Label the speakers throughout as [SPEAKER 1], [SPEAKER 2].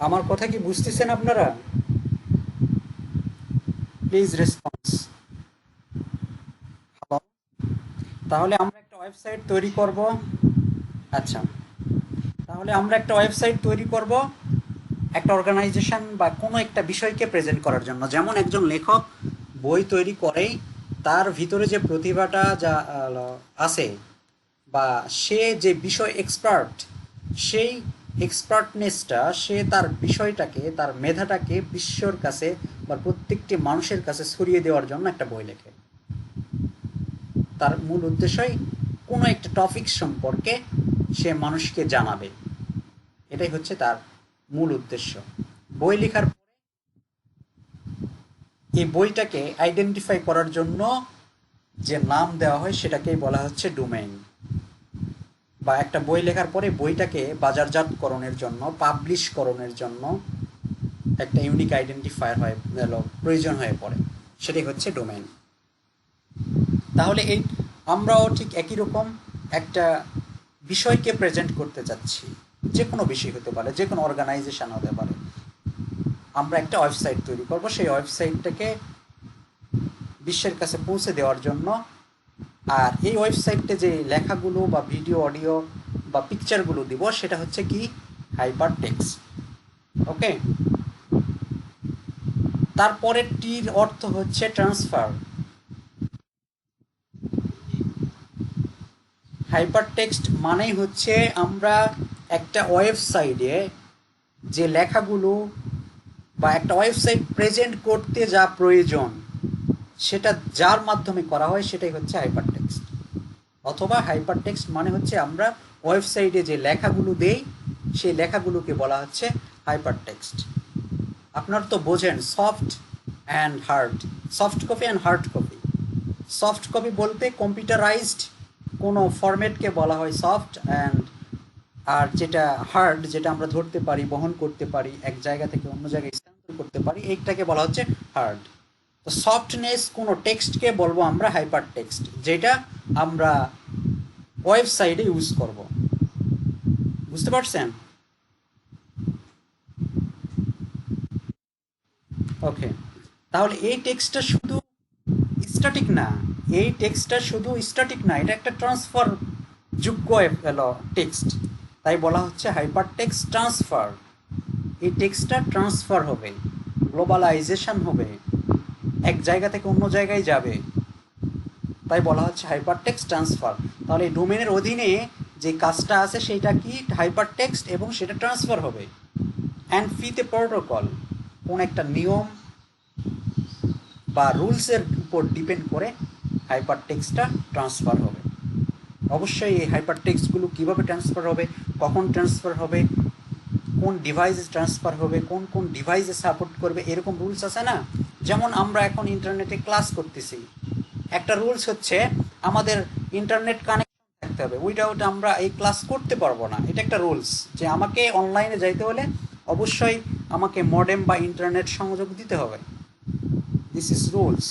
[SPEAKER 1] আমার কথা কি বুঝতেছেন আপনারা? Please response. হ্যালো। তাহলে আমরা একটা ওয়েবসাইট তৈরি করব। আচ্ছা, তাহলে আমরা একটা ওয়েবসাইট তৈরি করব একটা অর্গানাইজেশন বা কোনো একটা বিষয়কে প্রেজেন্ট করার জন্য। যেমন একজন লেখক বই তৈরি করেই তার ভিতরে যে প্রতিভাটা যা আছে, বা সে যে বিষয় এক্সপার্ট, সেই এক্সপার্টনেসটা সে তার বিষয়টাকে, তার মেধাটাকে বিশ্বর কাছে বা প্রত্যেকটি মানুষের কাছে ছড়িয়ে দেওয়ার জন্য একটা বই লেখে। তার মূল উদ্দেশ্যই কোনো একটা টপিক সম্পর্কে সে মানুষকে জানাবে। এটাই হচ্ছে তার মূল উদ্দেশ্য। বই লেখার পরে এই বইটাকে আইডেন্টিফাই করার জন্য যে নাম দেওয়া হয় সেটাকেই বলা হচ্ছে ডোমেইন। বা একটা বই লেখার পরে বইটাকে বাজারজাতকরণের জন্য, পাবলিশকরণের জন্য একটা ইউনিক আইডেন্টিফায়ার হয় প্রয়োজন হয়ে পড়ে, সেটাই হচ্ছে ডোমেইন। তাহলে এই আমরাও ঠিক একই রকম একটা বিষয়কে প্রেজেন্ট করতে চাচ্ছি। যে কোনো বিষয় হতে পারে, যে কোনো অর্গানাইজেশন হতে পারে। আমরা একটা ওয়েবসাইট তৈরি করব, সেই ওয়েবসাইটটাকে বিশ্বের কাছে পৌঁছে দেওয়ার জন্য। আর এই ওয়েবসাইটে যে লেখাগুলো বা ভিডিও, অডিও বা পিকচারগুলো দিব সেটা হচ্ছে কি হাইপার টেক্সট। ওকে। তারপরের টির অর্থ হচ্ছে ট্রান্সফার। হাইপার টেক্সট মানেই হচ্ছে আমরা একটা ওয়েবসাইটে যে লেখাগুলো বা একটা ওয়েবসাইট প্রেজেন্ট করতে যা প্রয়োজন সেটা যার মাধ্যমে করা হয় সেটাই হচ্ছে হাইপার টেক্সট। অথবা হাইপার টেক্সট মানে হচ্ছে আমরা ওয়েবসাইটে যে লেখাগুলো দেই সেই লেখাগুলোকে বলা হচ্ছে হাইপার টেক্সট। আপনার তো বোঝেন soft and hard, soft copy and hard copy. Soft copy বলতে কম্পিউটারাইজড কোনো ফরম্যাটকে বলা হয় সফট, অ্যান্ড আর যেটা হার্ড, যেটা আমরা ধরতে পারি, বহন করতে পারি, এক জায়গা থেকে অন্য জায়গায় স্থানান্তর করতে পারি, এইটাকে বলা হচ্ছে হার্ড। তো সফটনেস কোনো টেক্সটকে বলবো আমরা হাইপার টেক্সট, যেটা আমরা ওয়েবসাইটে ইউজ করব। বুঝতে পারছেন? ওকে। তাহলে এই টেক্সটটা শুধু স্ট্যাটিক না, এই টেক্সটটা শুধু স্ট্যাটিক না, এটা একটা ট্রান্সফার যোগ্য টেক্সট। তাই বলা হচ্ছে হাইপার টেক্সট ট্রান্সফার। এই টেক্সটটা ট্রান্সফার হবে, গ্লোবালাইজেশন হবে, এক জায়গা থেকে অন্য জায়গায় যাবে, তাই বলা হচ্ছে হাইপার টেক্সট ট্রান্সফার। তাহলে এই ডোমেনের অধীনে যে কাজটা আছে সেটা কি হাইপার টেক্সট, এবং সেটা ট্রান্সফার হবে। অ্যান্ড ফিতে প্রোটোকল, কোন একটা নিয়ম বা রুলসের উপর ডিপেন্ড করে হাইপার টেক্সটটা ট্রান্সফার হবে। অবশ্যই এই হাইপার টেক্সটগুলো কীভাবে ট্রান্সফার হবে, কখন ট্রান্সফার হবে, কোন ডিভাইসে ট্রান্সফার হবে, কোন কোন ডিভাইসে সাপোর্ট করবে, এরকম রুলস আছে না? যেমন আমরা এখন ইন্টারনেটে ক্লাস করতেছি, একটা রুলস হচ্ছে আমাদের ইন্টারনেট কানেকশন থাকতে হবে, উইদাউট আমরা এই ক্লাস করতে পারবো না। এটা একটা রুলস যে আমাকে অনলাইনে যাইতে হলে অবশ্যই আমাকে মডেম বা ইন্টারনেট সংযোগ দিতে হবে। This is rules.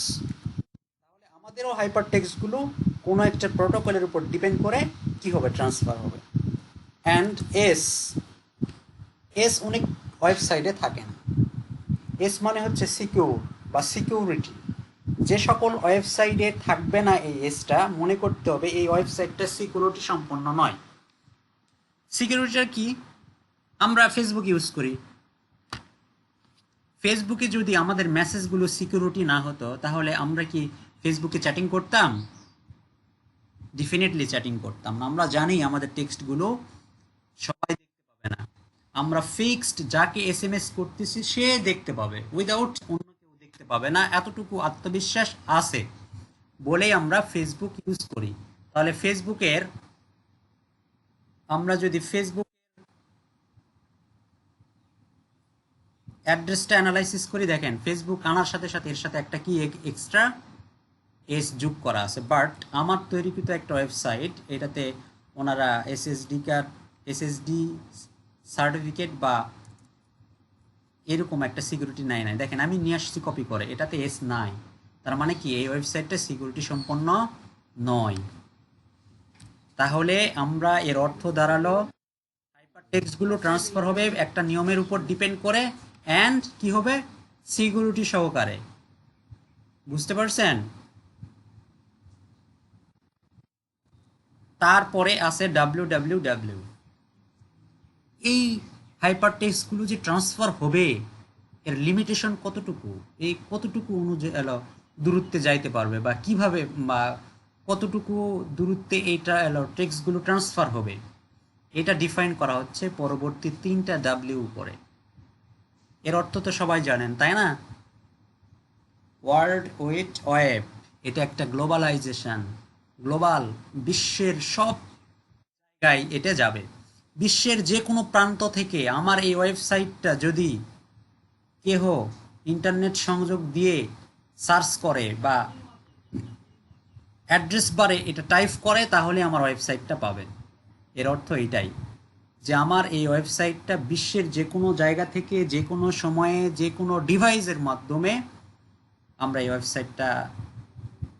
[SPEAKER 1] তাহলে আমাদেরও হাইপার টেক্সটগুলো কোনো একটা প্রোটোকলের উপর ডিপেন্ড করে কি হবে, ট্রান্সফার হবে। অ্যান্ড এস, এস অনেক ওয়েবসাইটে থাকে না। এস মানে হচ্ছে সিকিউর বা সিকিউরিটি। যে সকল ওয়েবসাইটে থাকবে না এই এসটা, মনে করতে হবে এই ওয়েবসাইটটা সিকিউরিটি সম্পন্ন নয়। সিকিউরিটিটা কি? আমরা ফেসবুক ইউজ করি, ফেসবুকে যদি আমাদের মেসেজগুলো সিকিউরিটি না হতো তাহলে আমরা কি ফেসবুকে চ্যাটিং করতাম? ডেফিনেটলি চ্যাটিং করতাম না। আমরা জানি আমাদের টেক্সটগুলো সবাই দেখতে পাবে না। আমরা ফিক্সড যাকে এসএমএস করতেছি সে দেখতে পাবে, উইদাউট অন্য কেউ দেখতে পাবে না, এতটুকু আত্মবিশ্বাস আছে বলেই আমরা ফেসবুক ইউজ করি। তাহলে ফেসবুকের, আমরা যদি ফেসবুক অ্যাড্রেসটা অ্যানালাইসিস করি, দেখেন ফেসবুক আনার সাথে সাথে এর সাথে একটা কি এক্সট্রা এস যোগ করা আছে। বাট আমার তৈরিকৃত একটা ওয়েবসাইট, এটাতে ওনারা এসএসডি সার্টিফিকেট বা এরকম একটা সিকিউরিটি নাই। দেখেন আমি নিয়ে আসছি কপি করে, এটাতে এস নাই। তার মানে কি এই ওয়েবসাইটটা সিকিউরিটি সম্পন্ন নয়। তাহলে আমরা এর অর্থ দাঁড়ালো হাইপার টেক্সটগুলো ট্রান্সফার হবে একটা নিয়মের উপর ডিপেন্ড করে, অ্যান্ড কি হবে, সিকিউরিটি সহকারে। বুঝতে পারছেন? তারপরে আছে ডাব্লিউ। এই হাইপার টেক্সটগুলো যে ট্রান্সফার হবে, এর লিমিটেশন কতটুকু, এই কতটুকু অনুযায়ী দূরত্বে যাইতে পারবে, বা কিভাবে, বা কতটুকু দূরত্বে এইটা টেক্সটগুলো ট্রান্সফার হবে, এটা ডিফাইন করা হচ্ছে পরবর্তী 3টা ডাব্লিউ উপরে। এর অর্থ তো সবাই জানেন, তাই না? ওয়ার্ল্ড ওয়েড ওয়েব, এটা একটা গ্লোবালাইজেশন, গ্লোবাল, বিশ্বের সব জায়গায় এটা যাবে। বিশ্বের যে কোনো প্রান্ত থেকে আমার এই ওয়েবসাইটটা যদি কেহ ইন্টারনেট সংযোগ দিয়ে সার্চ করে বা অ্যাড্রেস বারে এটা টাইপ করে, তাহলে আমার ওয়েবসাইটটা পাবে। এর অর্থ এটাই যে আমার এই ওয়েবসাইটটা বিশ্বের যে কোনো জায়গা থেকে যে কোনো সময়ে যে কোনো ডিভাইসের মাধ্যমে আমরা এই ওয়েবসাইটটা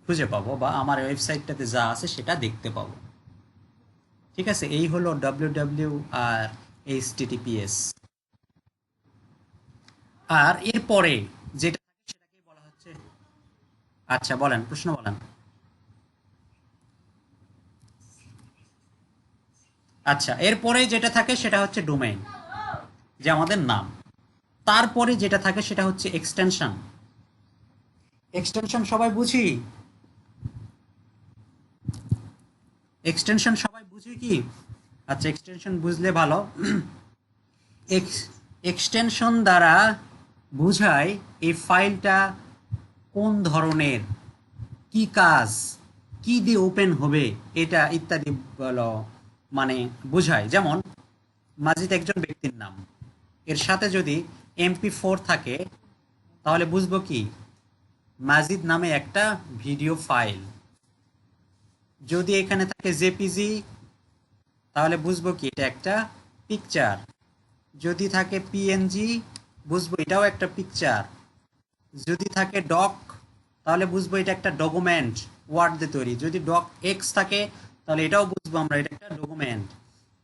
[SPEAKER 1] খুঁজে পাবো, বা আমার ওয়েবসাইটটাতে যা আছে সেটা দেখতে পাবো। ঠিক আছে, এই হলো ডাব্লিউ আর এইচটিটিপিএস। আর এরপরে যেটা থাকে সেটাকে বলা হচ্ছে, আচ্ছা বলেন, প্রশ্ন বলেন। আচ্ছা, এরপরে যেটা থাকে সেটা হচ্ছে ডোমেইন, যে আমাদের নাম। তারপরে যেটা থাকে সেটা হচ্ছে এক্সটেনশন। এক্সটেনশন সবাই বুঝি? এক্সটেনশন সবাই বুঝি কি? আচ্ছা, এক্সটেনশন বুঝলে ভালো। এক্সটেনশন দ্বারা বুঝায় এই ফাইলটা কোন ধরনের, কি কাজ, কি দিয়ে ওপেন হবে, এটা ইত্যাদি বলো, মানে বোঝায়। যেমন মাজিদ একজন ব্যক্তির নাম, এর সাথে যদি MP4 থাকে, তাহলে বুঝবো কি মাজিদ নামে একটা ভিডিও ফাইল। যদি এখানে থাকে জেপিজি, তাহলে বুঝবো কি এটা একটা পিকচার। যদি থাকে পিএনজি, বুঝবো এটাও একটা পিকচার। যদি থাকে ডক, তাহলে বুঝবো এটা একটা ডকুমেন্ট, ওয়ার্ড দিয়ে তৈরি। যদি ডক এক্স থাকে, তাহলে এটাও বুঝবো আমরা এটা একটা ডকুমেন্ট।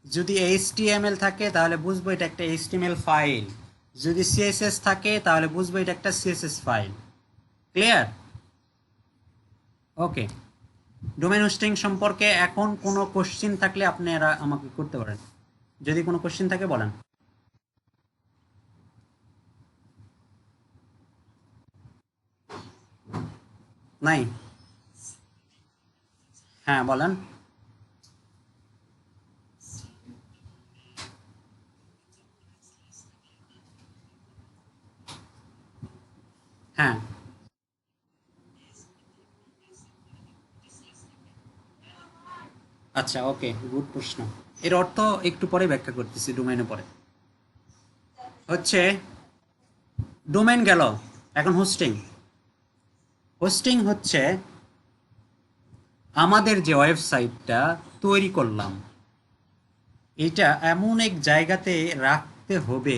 [SPEAKER 1] যদি এইচটিএমএল থাকে, তাহলে বুঝবো এটা একটা এইচটিএমএল ফাইল। যদি সিএসএস থাকে, তাহলে বুঝবো এটা একটা সিএসএস ফাইল। ক্লিয়ার? ওকে। ডোমেন হোস্টিং সম্পর্কে এখন কোনো কোশ্চিন থাকলে আপনারা আমাকে করতে পারেন, যদি কোনো কোশ্চিন থাকে বলেন। নাই? হ্যাঁ বলেন। হ্যাঁ, আচ্ছা, ওকে, গুড প্রশ্ন। এর অর্থ একটু পরে ব্যাখ্যা করতেছি, ডোমেইনে পরে। হচ্ছে ডোমেইন গেল, এখন হোস্টিং। হোস্টিং হচ্ছে আমাদের যে ওয়েবসাইটটা তৈরি করলাম, এটা এমন এক জায়গাতে রাখতে হবে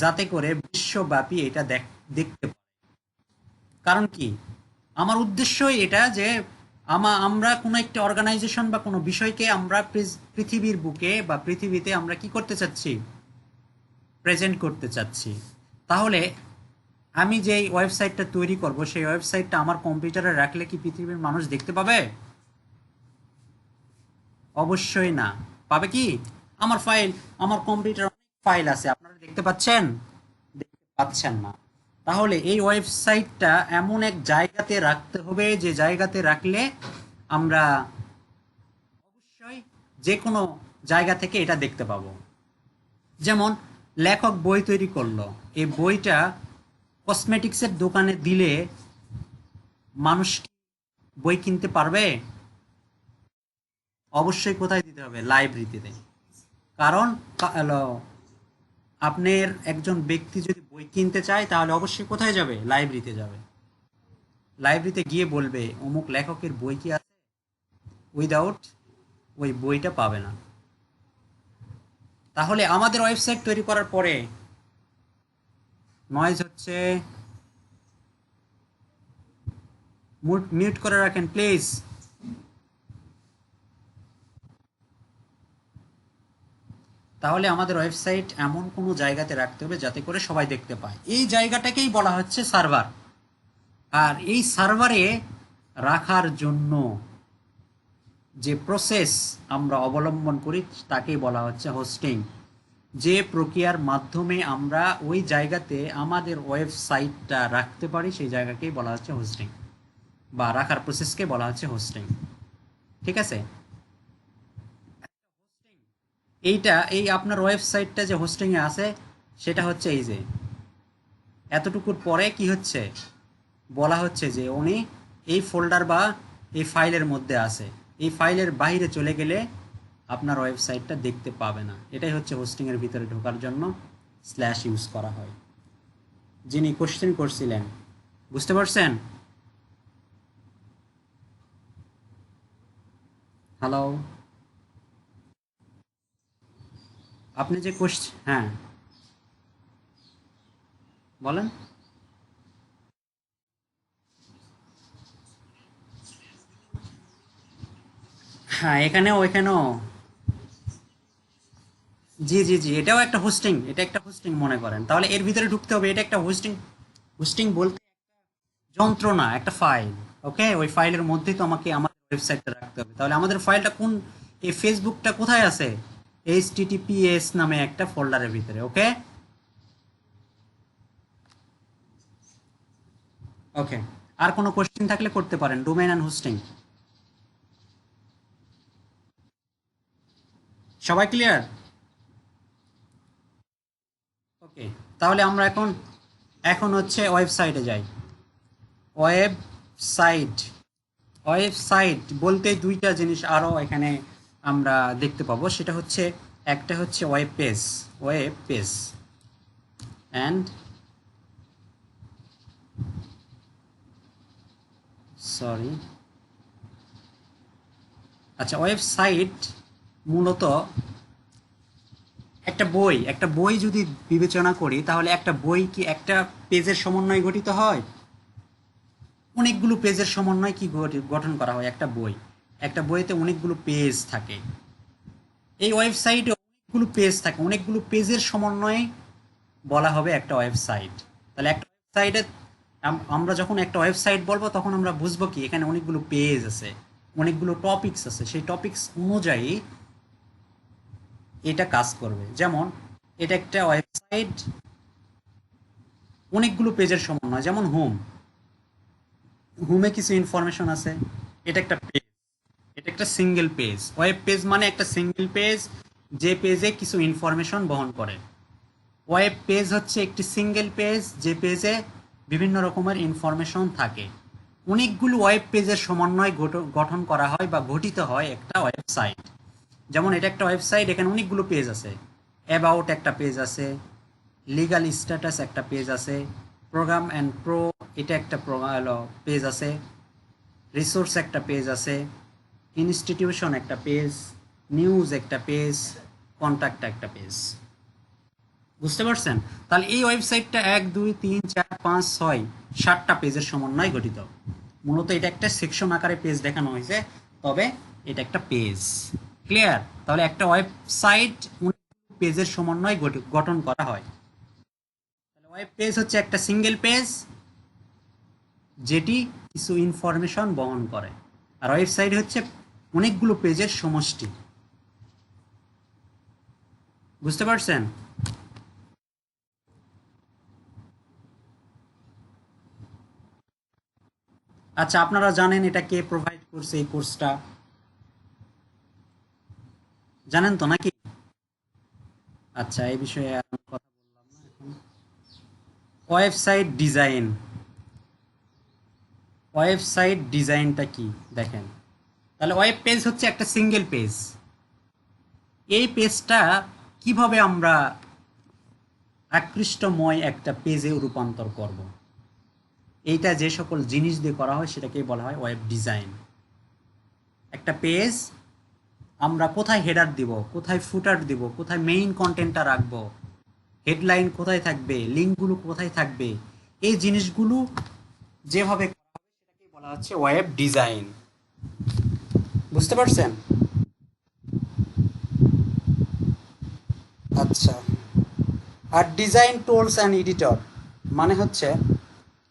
[SPEAKER 1] যাতে করে বিশ্বব্যাপী এটা দেখতে পারে। কারণ কি, আমার উদ্দেশ্যই এটা যে আমরা কোনো একটা অর্গানাইজেশন বা কোনো বিষয়কে আমরা পৃথিবীর বুকে বা পৃথিবীতে আমরা কি করতে চাচ্ছি, প্রেজেন্ট করতে চাচ্ছি। তাহলে আমি যেই ওয়েবসাইটটা তৈরি করব, সেই ওয়েবসাইটটা আমার কম্পিউটারে রাখলে কি পৃথিবীর মানুষ দেখতে পাবে? অবশ্যই না। পাবে কি? আমার ফাইল, আমার কম্পিউটার অনেক ফাইল আছে, আপনারা দেখতে পাচ্ছেন? দেখতে পাচ্ছেন না। তাহলে এই ওয়েবসাইটটা এমন এক জায়গাতে রাখতে হবে, যে জায়গাতে রাখলে আমরা অবশ্যই যে কোনো জায়গা থেকে এটা দেখতে পাবো। যেমন লেখক বই তৈরি করলো, এই বইটা কসমেটিক্সের দোকানে দিলে মানুষ কি বই কিনতে পারবে? অবশ্যই কোথায় দিতে হবে? লাইব্রেরিতে। কারণ আপনার একজন ব্যক্তি যদি বই কিনতে চায়, তাহলে অবশ্যই কোথায় যাবে? লাইব্রেরিতে যাবে। লাইব্রেরিতে গিয়ে বলবে অমুক লেখকের বই কি আছে, উইদাউট ওই বইটা পাবে না। তাহলে আমাদের ওয়েবসাইট তৈরি করার পরে, নয়েজ হচ্ছে, মিউট করে রাখেন প্লিজ। তাহলে আমাদের ওয়েবসাইট এমন কোনো জায়গাতে রাখতে হবে যাতে করে সবাই দেখতে পায়। এই জায়গাটাকেই বলা হচ্ছে সার্ভার। আর এই সার্ভারে রাখার জন্য যে প্রসেস আমরা অবলম্বন করি তাকেই বলা হচ্ছে হোস্টিং। যে প্রক্রিয়ার মাধ্যমে আমরা ওই জায়গাতে আমাদের ওয়েবসাইটটা রাখতে পারি সেই জায়গাকেই বলা হচ্ছে হোস্টিং, বা রাখার প্রসেসকে বলা হচ্ছে হোস্টিং। ঠিক আছে? এই আপনার ওয়েবসাইটটা যে হোস্টিংয়ে আছে সেটা হচ্ছে এই যে এতটুকুর পরে কি হচ্ছে বলা হচ্ছে যে উনি এই ফোল্ডার বা এই ফাইলের মধ্যে আছে, এই ফাইলের বাইরে চলে গেলে আপনার ওয়েবসাইটটা দেখতে পাবে না। এটাই হচ্ছে হোস্টিংয়ের ভিতরে ঢোকার জন্য স্ল্যাশ ইউজ করা হয়। যিনি কোশ্চেন করছিলেন বুঝতে পারছেন? হ্যালো, আপনি যে কোশ্চেন, হ্যাঁ বলেন। হ্যাঁ, এখানেও এখানেও জি জি জি, এটাও একটা হোস্টিং, এটা একটা হোস্টিং মনে করেন। তাহলে এর ভিতরে ঢুকতে হবে, এটা একটা হোস্টিং। হোস্টিং বলতে যন্ত্র না, একটা ফাইল। ওকে, ওই ফাইলের মধ্যেই তো আমাকে আমার ওয়েবসাইটটা রাখতে হবে। তাহলে আমাদের ফাইলটা কোন, এই ফেসবুকটা কোথায় আছে? HTTPS নামে একটা ফোল্ডারের ভিতরে। ওকে ওকে, আর কোনো কোশ্চেন থাকলে করতে পারেন। ডোমেইন অ্যান্ড হোস্টিং সবাই ক্লিয়ার? ওকে, তাহলে আমরা এখন এখন হচ্ছে ওয়েবসাইটে যাই। ওয়েবসাইট, ওয়েবসাইট বলতে দুইটা জিনিস আরও এখানে আমরা দেখতে পাবো। সেটা হচ্ছে একটা হচ্ছে web page, web page and sorry, আচ্ছা, ওয়েবসাইট মূলত একটা বই যদি বিবেচনা করি তাহলে একটা বই কি একটা পেজের সমন্বয়ে গঠিত হয়? অনেকগুলো পেজের সমন্বয় কি গঠন করা হয় একটা বই। একটা বইতে অনেকগুলো পেজ থাকে। এই ওয়েবসাইটে অনেকগুলো পেজ থাকে, অনেকগুলো পেজের সমন্বয়ে বলা হবে একটা ওয়েবসাইট। তাহলে একটা ওয়েবসাইটে আমরা যখন একটা ওয়েবসাইট বলবো তখন আমরা বুঝবো কি এখানে অনেকগুলো পেজ আছে, অনেকগুলো টপিকস আছে, সেই টপিকস অনুযায়ী এটা কাজ করবে। যেমন এটা একটা ওয়েবসাইট অনেকগুলো পেজের সমন্বয়, যেমন হোম, হোমে কিছু ইনফরমেশন আছে, এটা একটা পেজ, এটা একটা সিঙ্গেল পেজ। ওয়েব পেজ মানে একটা সিঙ্গেল পেজ যে পেজে কিছু ইনফরমেশন বহন করে। ওয়েব পেজ হচ্ছে একটি সিঙ্গেল পেজ যে পেজে বিভিন্ন রকমের ইনফরমেশন থাকে। অনেকগুলো ওয়েব পেজের সমন্বয় গঠন করা হয় বা গঠিত হয় একটা ওয়েবসাইট। যেমন এটা একটা ওয়েবসাইট, এখানে অনেকগুলো পেজ আছে। অ্যাবাউট একটা পেজ আছে, লিগাল স্ট্যাটাস একটা পেজ আছে, প্রোগ্রাম অ্যান্ড প্রো এটা একটা পেজ আছে, রিসোর্স একটা পেজ আছে, ইনস্টিটিউশন একটা পেজ, নিউজ একটা পেজ, কন্ট্যাক্ট একটা পেজ। বুঝতে পারছেন? তাহলে এই ওয়েবসাইটটা 1 2 3 4 5 6 7টা পেজের সমন্বয়ে গঠিত। মূলত এটা একটা সেকশন আকারে পেজ দেখানো হয়েছে, তবে এটা একটা পেজ। ক্লিয়ার? তাহলে একটা ওয়েবসাইট পেজের সমন্বয়ে গঠন করা হয়। তাহলে ওয়েব পেজ হচ্ছে একটা সিঙ্গেল পেজ যেটি কিছু ইনফরমেশন বহন করে, আর ওয়েবসাইট হচ্ছে অনেকগুলো পেজের সমষ্টি। বুঝতে পারছেন? আচ্ছা, আপনারা জানেন এটা কে প্রোভাইড করছে এই কোর্সটা? জানেন তো নাকি? আচ্ছা, এই বিষয়ে আর আমি কথা বললাম না এখন। ওয়েবসাইট ডিজাইন, ওয়েবসাইট ডিজাইনটা কি দেখেন। তাহলে ওয়েব পেজ হচ্ছে একটা সিঙ্গেল পেজ। এই পেজটা কিভাবে আমরা আকৃষ্টময় একটা পেজে রূপান্তর করব, এইটা যে সকল জিনিস দিয়ে করা হয় সেটাকেই বলা হয় ওয়েব ডিজাইন। একটা পেজ আমরা কোথায় হেডার দিব, কোথায় ফুটার দিব, কোথায় মেইন কন্টেন্টটা রাখবো, হেডলাইন কোথায় থাকবে, লিঙ্কগুলো কোথায় থাকবে, এই জিনিসগুলো যেভাবে করা হবে সেটাকেই বলা হচ্ছে ওয়েব ডিজাইন। বুঝতে পারছেন? আচ্ছা, আর ডিজাইন টুলস অ্যান্ড এডিটর মানে হচ্ছে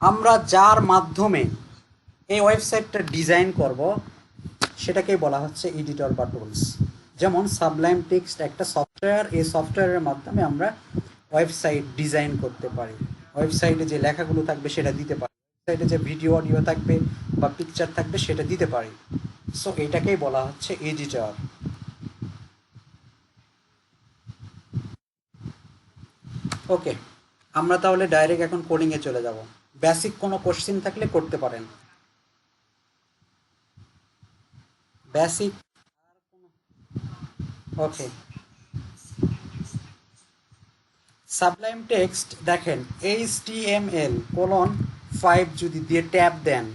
[SPEAKER 1] আমরা যার মাধ্যমে এই ওয়েবসাইটটা ডিজাইন করব সেটাকেই বলা হচ্ছে এডিটর বা টুলস। যেমন সাবলাইম টেক্সট একটা সফটওয়্যার, এই সফটওয়্যারের মাধ্যমে আমরা ওয়েবসাইট ডিজাইন করতে পারি, ওয়েবসাইটে যে লেখাগুলো থাকবে সেটা দিতে পারি, ওয়েবসাইটে যে ভিডিও অডিও থাকবে বা পিকচার থাকবে সেটা দিতে পারি। সো এটাকেই বলা হচ্ছে এডিটর। ওকে, আমরা তাহলে ডাইরেক্ট এখন কোডিংয়ে চলে যাব। বেসিক কোনো কোশ্চেন থাকলে করতে পারেন। বেসিক, ওকে। সাবলাইম টেক্সট দেখেন HTML:5 যদি দিয়ে ট্যাব দেন,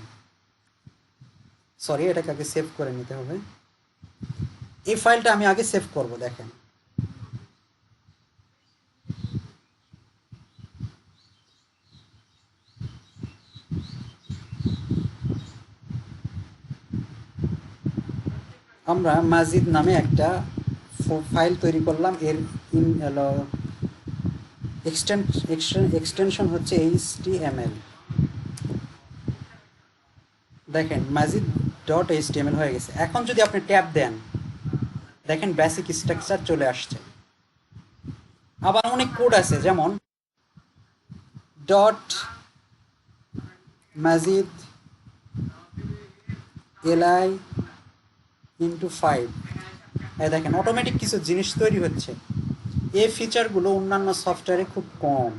[SPEAKER 1] সরি এটাকে আগে সেভ করে নিতে হবে, এই ফাইলটা আমি আগে সেভ করব। দেখেন আমরা মাজিদ নামে একটা ফাইল তৈরি করলাম, এর এক্সটেনশন হচ্ছে HTML। দেখেন মাজিদ ডট HTML হয়ে গেছে। এখন যদি আপনি ট্যাব দেন দেখেন বেসিক স্ট্রাকচার চলে আসছে। আবার অনেক কোড আছে, যেমন ডট মাজিদ li ইন্টু 5, এই দেখেন অটোমেটিক কিছু জিনিস তৈরি হচ্ছে। এই ফিচারগুলো অন্যান্য সফটওয়্যারে খুব কম,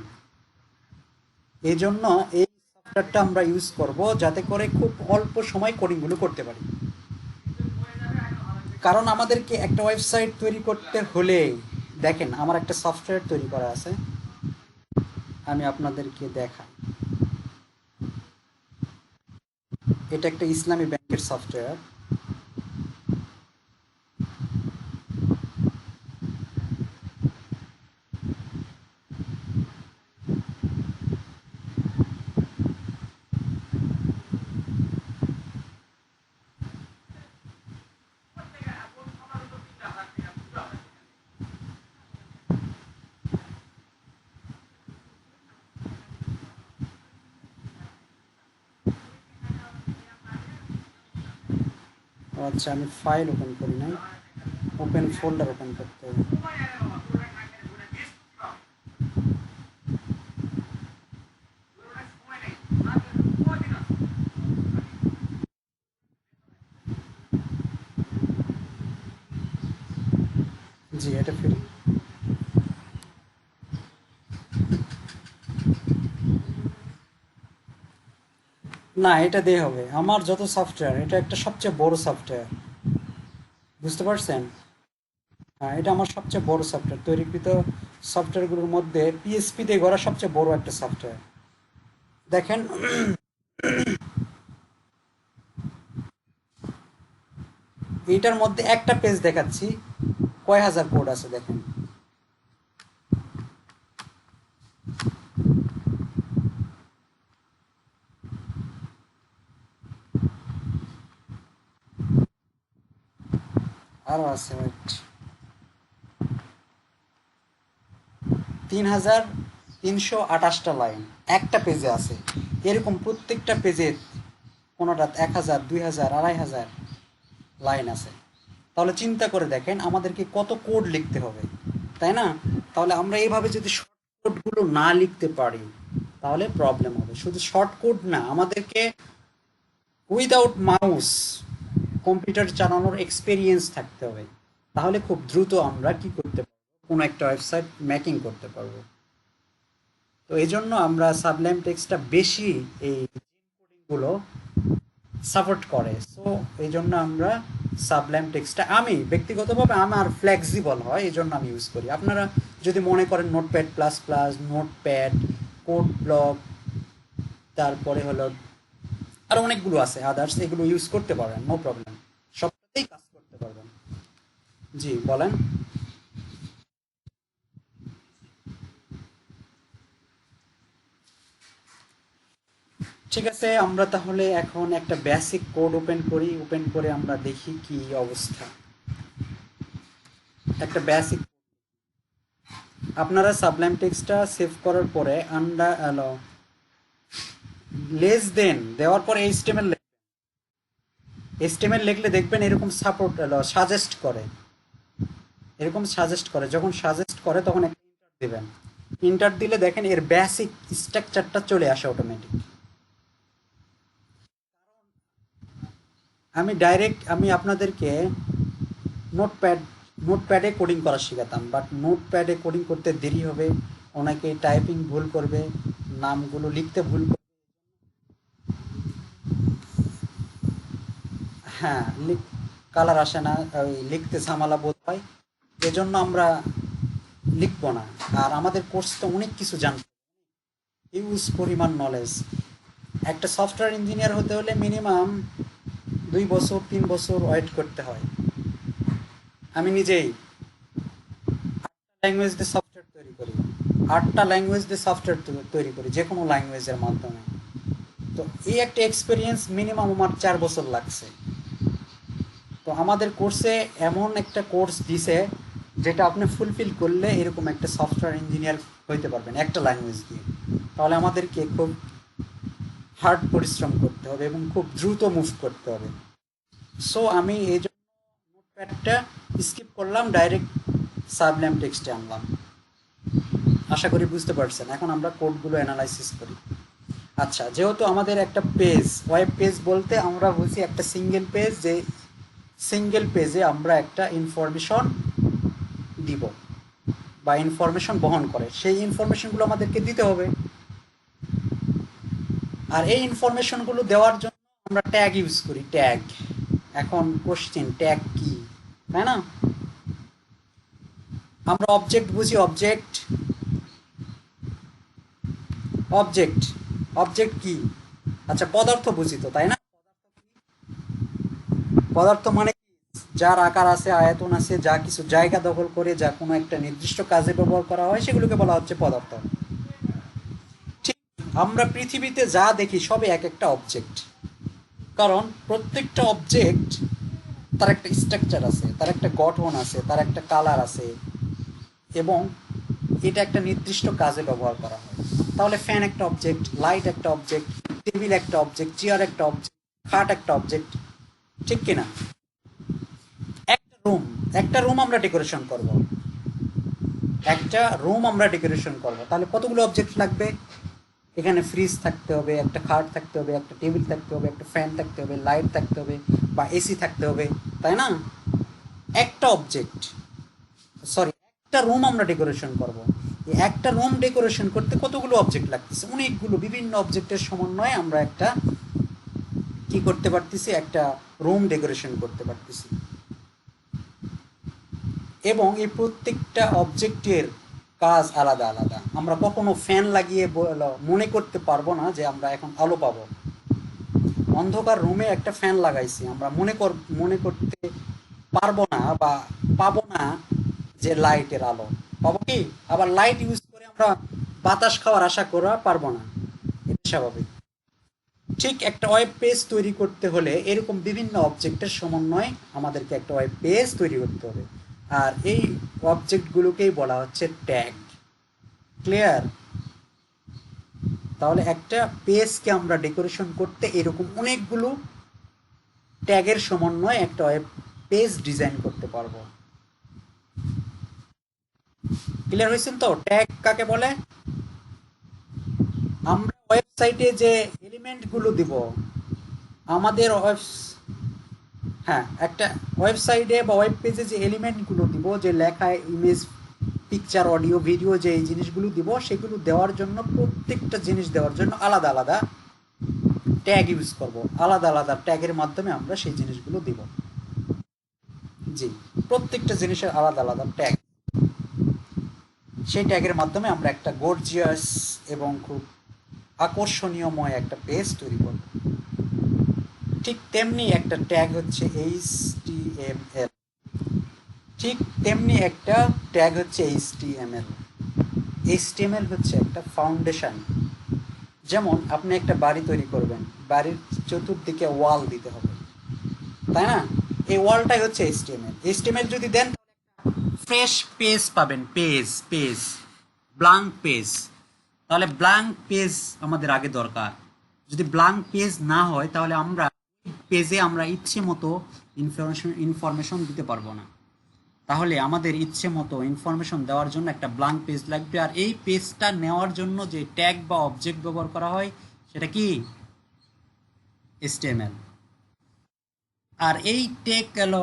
[SPEAKER 1] এই জন্য এই সফটওয়্যারটা আমরা ইউজ করব যাতে করে খুব অল্প সময় কোডিংগুলো করতে পারি। কারণ আমাদেরকে একটা ওয়েবসাইট তৈরি করতে হলে, দেখেন আমার একটা সফটওয়্যার তৈরি করা আছে, আমি আপনাদেরকে দেখাই। এটা একটা ইসলামী ব্যাংকের সফটওয়্যার। আচ্ছা, আমি ফাইল ওপেন করি নাই, ওপেন ফোল্ডার ওপেন করতে হবে। জি, এটা ফ্রি। না, এটা দিয়ে হবে। আমার যত সফটওয়্যার, এটা একটা সবচেয়ে বড় সফটওয়্যার, বুঝতে পারছেন? হ্যাঁ, এটা আমার সবচেয়ে বড় সফটওয়্যার, তৈরিকৃত সফটওয়্যারগুলোর মধ্যে পিএসপি দিয়ে গড়া সবচেয়ে বড় একটা সফটওয়্যার। দেখেন এইটার মধ্যে একটা পেজ দেখাচ্ছি, কয় হাজার কোড আছে দেখেন। আরো আছে, ওয়েট, 3328টা লাইন একটা পেজে আছে। এরকম প্রত্যেকটা পেজে কোনোটা 1000, 2000, 2500 লাইন আছে। তাহলে চিন্তা করে দেখেন আমাদেরকে কত কোড লিখতে হবে, তাই না? তাহলে আমরা এইভাবে যদি শর্ট কোডগুলো না লিখতে পারি তাহলে প্রবলেম হবে। শুধু শর্ট কোড না, আমাদেরকে উইদাউট মাউস কম্পিউটার চালানোর এক্সপিরিয়েন্স থাকতে হবে। তাহলে খুব দ্রুত আমরা কি করতে পারবো, কোনো একটা ওয়েবসাইট মেকিং করতে পারবো। তো এই জন্য আমরা সাবলাইম টেক্সটটা বেশি এই কোডিংগুলো সাপোর্ট করে। সো এই জন্য আমরা সাবলাইম টেক্সটটা, আমি ব্যক্তিগতভাবে আমার ফ্লেক্সিবল হয় এই জন্য আমি ইউজ করি। আপনারা যদি মনে করেন notepad plus plus, notepad, code block, তারপরে হলো আর অনেকগুলো আছে আদার্স, এগুলো ইউজ করতে পারেন, নো প্রবলেম, সবটাতেই কাজ করতে পারবেন। জি বলেন। ঠিক আছে, আমরা তাহলে এখন একটা বেসিক কোড ওপেন করি, ওপেন করে আমরা দেখি কি অবস্থা। একটা বেসিক আপনারা সাবলাইম টেক্সটটা সেভ করার পরে লেস দেন দেওয়ার পরে এইচটিএমএল লিখলে দেখবেন এরকম সাপোর্ট সাজেস্ট করে, যখন সাজেস্ট করে তখন একটা ইন্টার দিবেন। ইন্টার দিলে দেখেন এর বেসিক স্ট্রাকচারটা চলে আসে অটোমেটিক। আমি আপনাদেরকে নোটপ্যাডে কোডিং করা শেখাতাম, বাট নোটপ্যাডে কোডিং করতে দেরি হবে, অনেকে টাইপিং ভুল করবে, নামগুলো লিখতে ভুল করবে। হ্যাঁ, কালার আসে না, ওই লিখতে ঝামেলা বোধ হয়, এজন্য আমরা লিখবো না। আর আমাদের কোর্স তো অনেক কিছু জানতে, হিউজ পরিমাণ নলেজ। একটা সফটওয়্যার ইঞ্জিনিয়ার হতে হলে মিনিমাম 2 বছর 3 বছর ওয়েট করতে হয়। আমি নিজেই ল্যাঙ্গুয়েজ দিয়ে সফটওয়্যার তৈরি করি, 8টা ল্যাঙ্গুয়েজ দিয়ে সফটওয়্যার তৈরি করি, যে কোনো ল্যাঙ্গুয়েজের মাধ্যমে। তো এই একটা এক্সপিরিয়েন্স মিনিমাম আমার 4 বছর লাগছে। তো আমাদের কোর্সে এমন একটা কোর্স দিছে যেটা আপনি ফুলফিল করলে এরকম একটা সফটওয়্যার ইঞ্জিনিয়ার হইতে পারবেন একটা ল্যাঙ্গুয়েজ দিয়ে। তাহলে আমাদেরকে খুব হার্ড পরিশ্রম করতে হবে এবং খুব দ্রুত মুভ করতে হবে। সো আমি এই জন্য নোটপ্যাডটা স্কিপ করলাম, ডাইরেক্ট সাবলাইম টেক্সটে আনলাম। আশা করি বুঝতে পারছেন। এখন আমরা কোডগুলো অ্যানালাইসিস করি। আচ্ছা, যেহেতু আমাদের একটা পেজ, ওয়েব পেজ বলতে আমরা বুঝি একটা সিঙ্গেল পেজ, যে সিঙ্গেল পেজে আমরা একটা ইনফরমেশন দিব বা ইনফরমেশন বহন করে, সেই ইনফরমেশনগুলো আমাদেরকে দিতে হবে। আর এই ইনফরমেশনগুলো দেওয়ার জন্য আমরা ট্যাগ ইউজ করি, ট্যাগ। এখন কোশ্চেন, ট্যাগ কি, তাই না? আমরা অবজেক্ট বুঝি, অবজেক্ট অবজেক্ট অবজেক্ট কি? আচ্ছা, পদার্থ বুঝি তো, তাই না? পদার্থ মানে কি? যার আকার আছে, আয়তন আছে, যা কিছু জায়গা দখল করে, যা কোনো একটা নির্দিষ্ট কাজে ব্যবহার করা হয়, সেগুলোকে বলা হচ্ছে পদার্থ। ঠিক, আমরা পৃথিবীতে যা দেখি সবই এক একটা অবজেক্ট, কারণ প্রত্যেকটা অবজেক্ট তার একটা স্ট্রাকচার আছে, তার একটা গঠন আছে, তার একটা কালার আছে, এবং এটা একটা নির্দিষ্ট কাজে ব্যবহার করা হয়। তাহলে ফ্যান একটা অবজেক্ট, লাইট একটা অবজেক্ট, টেবিল একটা অবজেক্ট, চেয়ার একটা অবজেক্ট, খাট একটা অবজেক্ট, ঠিক কিনা? একটা রুম আমরা ডেকোরেশন করব, তাহলে কতগুলো অবজেক্ট লাগবে? এখানে ফ্রিজ থাকতে হবে, একটা খাট থাকতে হবে, একটা টেবিল থাকতে হবে, একটা ফ্যান থাকতে হবে, লাইট থাকতে হবে, বা এসি থাকতে হবে, তাই না? একটা অবজেক্ট, সরি, একটা রুম আমরা ডেকোরেশন করব। এই একটা রুম ডেকোরেশন করতে কতগুলো অবজেক্ট লাগতেছে? অনেকগুলো, বিভিন্ন অবজেক্টের সমন্বয়ে আমরা একটা কি করতে পারতেছি, একটা রুম ডেকোরেশন করতে পারতেছি। এবং এই প্রত্যেকটা অবজেক্টের কাজ আলাদা আলাদা। আমরা কখনো ফ্যান লাগিয়ে মনে করতে পারবো না যে আমরা এখন আলো পাবো। অন্ধকার রুমে একটা ফ্যান লাগাইছি, আমরা মনে করতে পারবো না বা পাবো না যে লাইটের আলো পাবো কি? আবার লাইট ইউজ করে আমরা বাতাস খাওয়ার আশা করা পারবো না, এটা স্বাভাবিক। ঠিক একটা ওয়েব পেজ তৈরি করতে হলে এরকম বিভিন্ন অবজেক্টের সমন্বয়ে আমাদেরকে একটা ওয়েব পেজ তৈরি করতে হবে। আর এই অবজেক্টগুলোকেই বলা হচ্ছে ট্যাগ। ক্লিয়ার? তাহলে একটা পেজকে আমরা ডেকোরেশন করতে এরকম অনেকগুলো ট্যাগের সমন্বয়ে একটা ওয়েব পেজ ডিজাইন করতে পারবো। ক্লিয়ার হয়েছেন তো? ট্যাগ কাকে বলে? আমরা ওয়েবসাইটে যে এলিমেন্টগুলো দিব, আমাদের হ্যাঁ, একটা ওয়েবসাইটে বা ওয়েব পেজে যে এলিমেন্টগুলো দিব, যে লেখা, ইমেজ, পিকচার, অডিও, ভিডিও, যে এই জিনিসগুলো দিব, সেগুলো দেওয়ার জন্য, প্রত্যেকটা জিনিস দেওয়ার জন্য আলাদা আলাদা ট্যাগ ইউজ করব। আলাদা আলাদা ট্যাগের মাধ্যমে আমরা সেই জিনিসগুলো দিব। জি, প্রত্যেকটা জিনিসের আলাদা আলাদা ট্যাগ, সেই ট্যাগের মাধ্যমে আমরা একটা গর্জিয়াস এবং খুব আকর্ষণীয়ময় একটা পেজ তৈরি করব। ঠিক তেমনি একটা ট্যাগ হচ্ছে HTML, ঠিক তেমনি একটা ট্যাগ হচ্ছে HTML। HTML হচ্ছে একটা ফাউন্ডেশন। যেমন আপনি একটা বাড়ি তৈরি করবেন, বাড়ির চতুর্দিকে ওয়াল দিতে হবে, তাই না? এই ওয়ালটাই হচ্ছে HTML। HTML যদি দেন ফ্রেশ পেজ পাবেন, পেজ। Blank page. তাহলে ব্ল্যাঙ্ক পেজ আমাদের আগে দরকার। যদি ব্ল্যাঙ্ক পেজ না হয় তাহলে আমরা পেজে আমরা ইচ্ছে মতো ইনফরমেশন দিতে পারবো না। তাহলে আমাদের ইচ্ছে মতো ইনফরমেশন দেওয়ার জন্য একটা ব্ল্যাঙ্ক পেজ লাগবে। আর এই পেজটা নেওয়ার জন্য যে ট্যাগ বা অবজেক্ট ব্যবহার করা হয় সেটা কি HTML। আর এই ট্যাগ গেল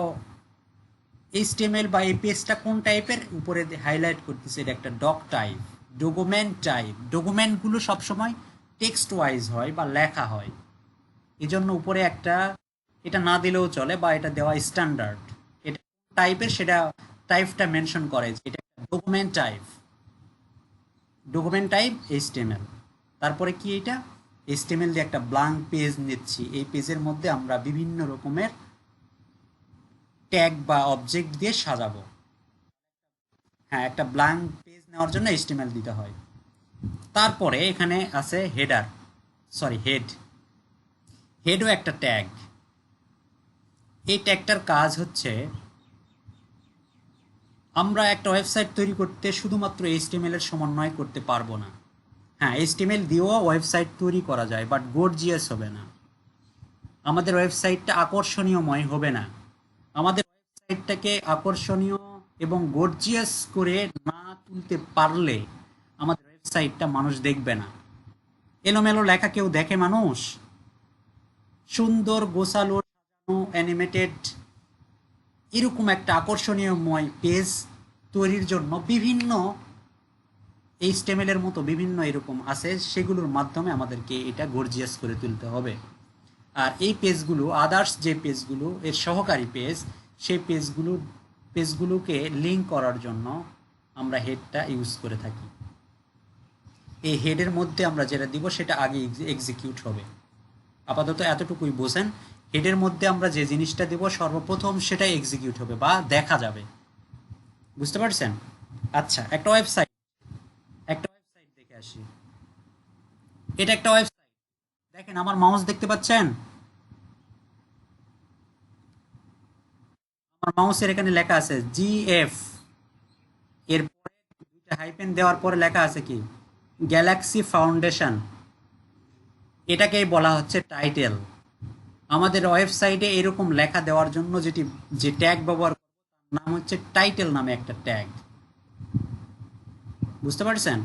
[SPEAKER 1] HTML বা এই পেজটা কোন টাইপের, উপরে হাইলাইট করতেছে এটা একটা ডক টাইপ, ডকুমেন্ট টাইপ। ডকুমেন্টগুলো সবসময় টেক্সট ওয়াইজ হয় বা লেখা হয়, এই জন্য উপরে একটা এটা না দিলেও চলে বা এটা দেওয়া স্ট্যান্ডার্ড। এটা টাইপের সেটা টাইপটা মেনশন করে যে এটা document type, document type HTML। তারপরে কি এটা HTML দিয়ে একটা ব্ল্যাঙ্ক পেজ নিচ্ছি, এই পেজের মধ্যে আমরা বিভিন্ন রকমের ট্যাগ বা অবজেক্ট দিয়ে সাজাবো। হ্যাঁ, একটা ব্ল্যাঙ্ক পেজ নেওয়ার জন্য HTML দিতে হয়। তারপরে এখানে আছে হেডার, সরি হেড। হেডও একটা ট্যাগ। এই ট্যাগটার কাজ হচ্ছে আমরা একটা ওয়েবসাইট তৈরি করতে শুধুমাত্র HTML এর সমন্বয় করতে পারবো না। হ্যাঁ, HTML দিয়েও ওয়েবসাইট তৈরি করা যায়, বাট গর্জিয়াস হবে না। আমাদের ওয়েবসাইটটা আকর্ষণীয়ময় হবে না। আমাদের ওয়েবসাইটটাকে আকর্ষণীয় এবং গর্জিয়াস করে না তুলতে পারলে আমাদের ওয়েবসাইটটা মানুষ দেখবে না। এলোমেলো লেখা কেউ দেখে মানুষ? সুন্দর গোছালো সাজানো অ্যানিমেটেড এরকম একটা আকর্ষণীয়ময় পেজ তৈরির জন্য বিভিন্ন HTML এর মতো বিভিন্ন এরকম আছে, সেগুলোর মাধ্যমে আমাদেরকে এটা গর্জিয়াস করে তুলতে হবে। আর এই পেজগুলো আদার্স যে পেজগুলো এর সহকারী পেজ, সেই পেজগুলোকে লিঙ্ক করার জন্য আমরা হেডটা ইউজ করে থাকি। এই হেডের মধ্যে আমরা যেটা দিব সেটা আগে এক্সিকিউট হবে। আপাতত এতটুকুই বোঝেন, হেডের মধ্যে আমরা যে জিনিসটা দেব সর্বপ্রথম সেটাই এক্সিকিউট হবে বা দেখা যাবে। বুঝতে পারছেন? আচ্ছা, একটা ওয়েবসাইট দেখে আসি। এটা একটা ওয়েবসাইট। দেখেন আমার মাউস দেখতে পাচ্ছেন? আমার মাউসের এখানে লেখা আছে GF, এরপরে দুইটা হাইপেন দেওয়ার পরে লেখা আছে কি গ্যালাক্সি ফাউন্ডেশন। এটাকেই বলা হচ্ছে টাইটেল। আমাদের ওয়েবসাইটে এরকম লেখা দেওয়ার জন্য যে ট্যাগ ব্যবহার করব তার নাম হচ্ছে টাইটেল নামে একটা ট্যাগ। বুঝতে পারছেন?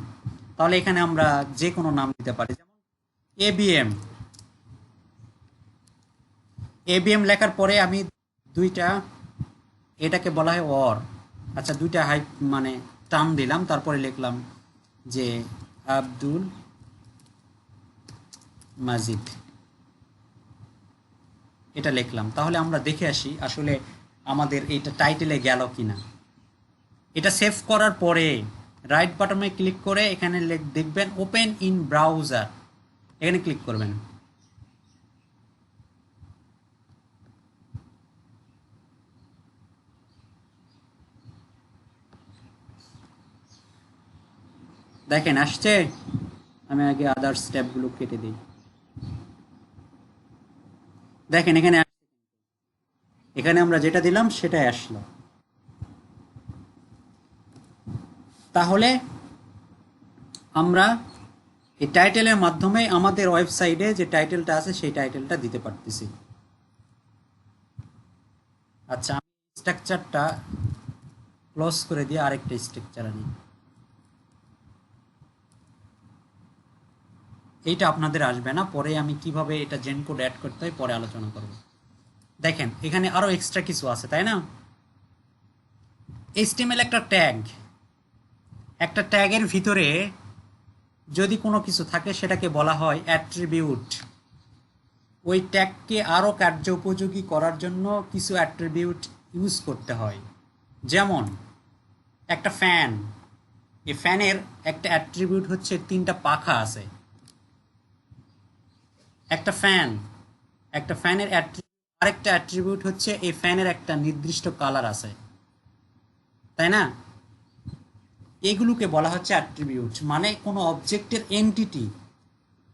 [SPEAKER 1] তাহলে এখানে আমরা যে কোনো নাম দিতে পারি, যেমন ABM। ABM লেখার পরে আমি দুইটা, এটাকে বলা হয় অর। আচ্ছা, দুইটা মানে টার্ম দিলাম, তারপরে লিখলাম যে আব্দুল মাজিদ, এটা লিখলাম। তাহলে আমরা দেখে আসি আসলে আমাদের এটা টাইটেলে গেল কিনা। এটা সেভ করার পরে রাইট বাটনে ক্লিক করে এখানে দেখবেন ওপেন ইন ব্রাউজার, এখানে ক্লিক করবেন। দেখেন আসছে। আমি আগে আদার স্টেপগুলো কেটে দিই। দেখেন এখানে আমরা যেটা দিলাম সেটাই আসলো। তাহলে আমরা এই টাইটেলের মাধ্যমে আমাদের ওয়েবসাইটে যে টাইটেলটা আছে সেই টাইটেলটা দিতে পারতেছি। আচ্ছা, আমি স্ট্রাকচারটা ক্লোজ করে দিয়ে আরেকটা স্ট্রাকচার আনি। এইটা আপনাদের আসবে না, পরে আমি কিভাবে এটা জেন কোড অ্যাড করতে হয় পরে আলোচনা করব। দেখেন এখানে আরো এক্সট্রা কিছু আছে, তাই না? HTML একটা ট্যাগ, একটা ট্যাগের ভিতরে যদি কোনো কিছু থাকে সেটাকে বলা হয় অ্যাট্রিবিউট। ওই ট্যাগকে আরও কার্য উপযোগী করার জন্য কিছু অ্যাট্রিবিউট ইউজ করতে হয়। যেমন একটা ফ্যান, এই ফ্যানের একটা অ্যাট্রিবিউট হচ্ছে তিনটা পাখা আছে। একটা ফ্যানের আরেকটা অ্যাট্রিবিউট হচ্ছে এই ফ্যানের একটা নির্দিষ্ট কালার আছে, তাই না? এগুলোকে বলা হচ্ছে অ্যাট্রিবিউট, মানে কোনো অবজেক্টের এন্টিটি,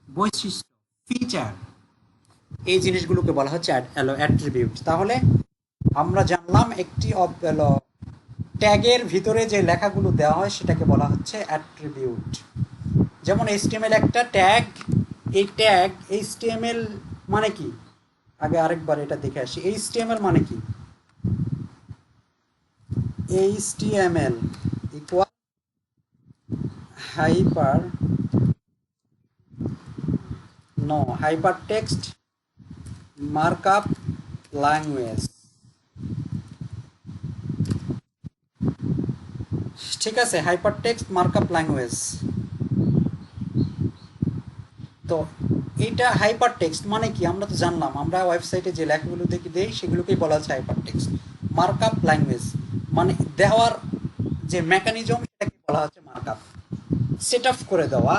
[SPEAKER 1] বৈশিষ্ট্য, ফিচার, এই জিনিসগুলোকে বলা হচ্ছে অ্যাট্রিবিউট। তাহলে আমরা জানলাম একটি ট্যাগের ভিতরে যে লেখাগুলো দেওয়া হয় সেটাকে বলা হচ্ছে অ্যাট্রিবিউট। যেমন এইচটিএমএল একটা ট্যাগ, এই ট্যাগ এইচটিএমএল মানে কি, আগে আরেকবার এটা দেখে আসি। এইচটিএমএল মানে কি? HTML equal hyper hyper text markup language. ঠিক আছে, হাইপার টেক্সট মার্কআপ ল্যাঙ্গুয়েজ। তো এইটা হাইপার টেক্সট মানে কি আমরা তো জানলাম, আমরা ওয়েবসাইটে যে লেখাগুলো দেখি দেই সেগুলোকেই বলা হচ্ছে হাইপার টেক্সট। মার্কআপ ল্যাঙ্গুয়েজ মানে দেওয়ার যে মেকানিজম সেটাকে বলা হচ্ছে মার্কআপ। সেট আপ করে দেওয়া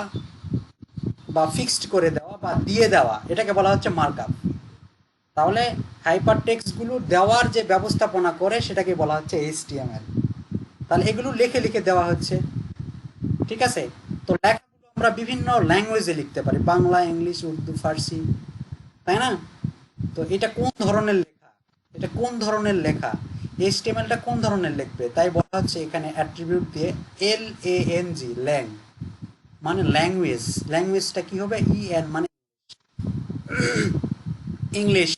[SPEAKER 1] বা ফিক্সড করে দেওয়া বা দিয়ে দেওয়া এটাকে বলা হচ্ছে মার্কআপ। তাহলে হাইপার টেক্সটগুলো দেওয়ার যে ব্যবস্থাপনা করে সেটাকে বলা হচ্ছে এইচটিএমএল। তাহলে এগুলো লিখে লিখে দেওয়া হচ্ছে, ঠিক আছে। তো লেখাগুলো আমরা বিভিন্ন ল্যাঙ্গুয়েজে লিখতে পারি, বাংলা, ইংলিশ, উর্দু, ফার্সি, তাই না? তো এটা কোন ধরনের লেখা, এটা কোন ধরনের লেখা, এইচটিএমএলটা কোন ধরনের লিখবে, তাই বলা হচ্ছে এখানে অ্যাট্রিবিউট দিয়ে LANG ল্যাং মানে ল্যাঙ্গুয়েজ। ল্যাঙ্গুয়েজটা কি হবে? EN মানে ইংলিশ।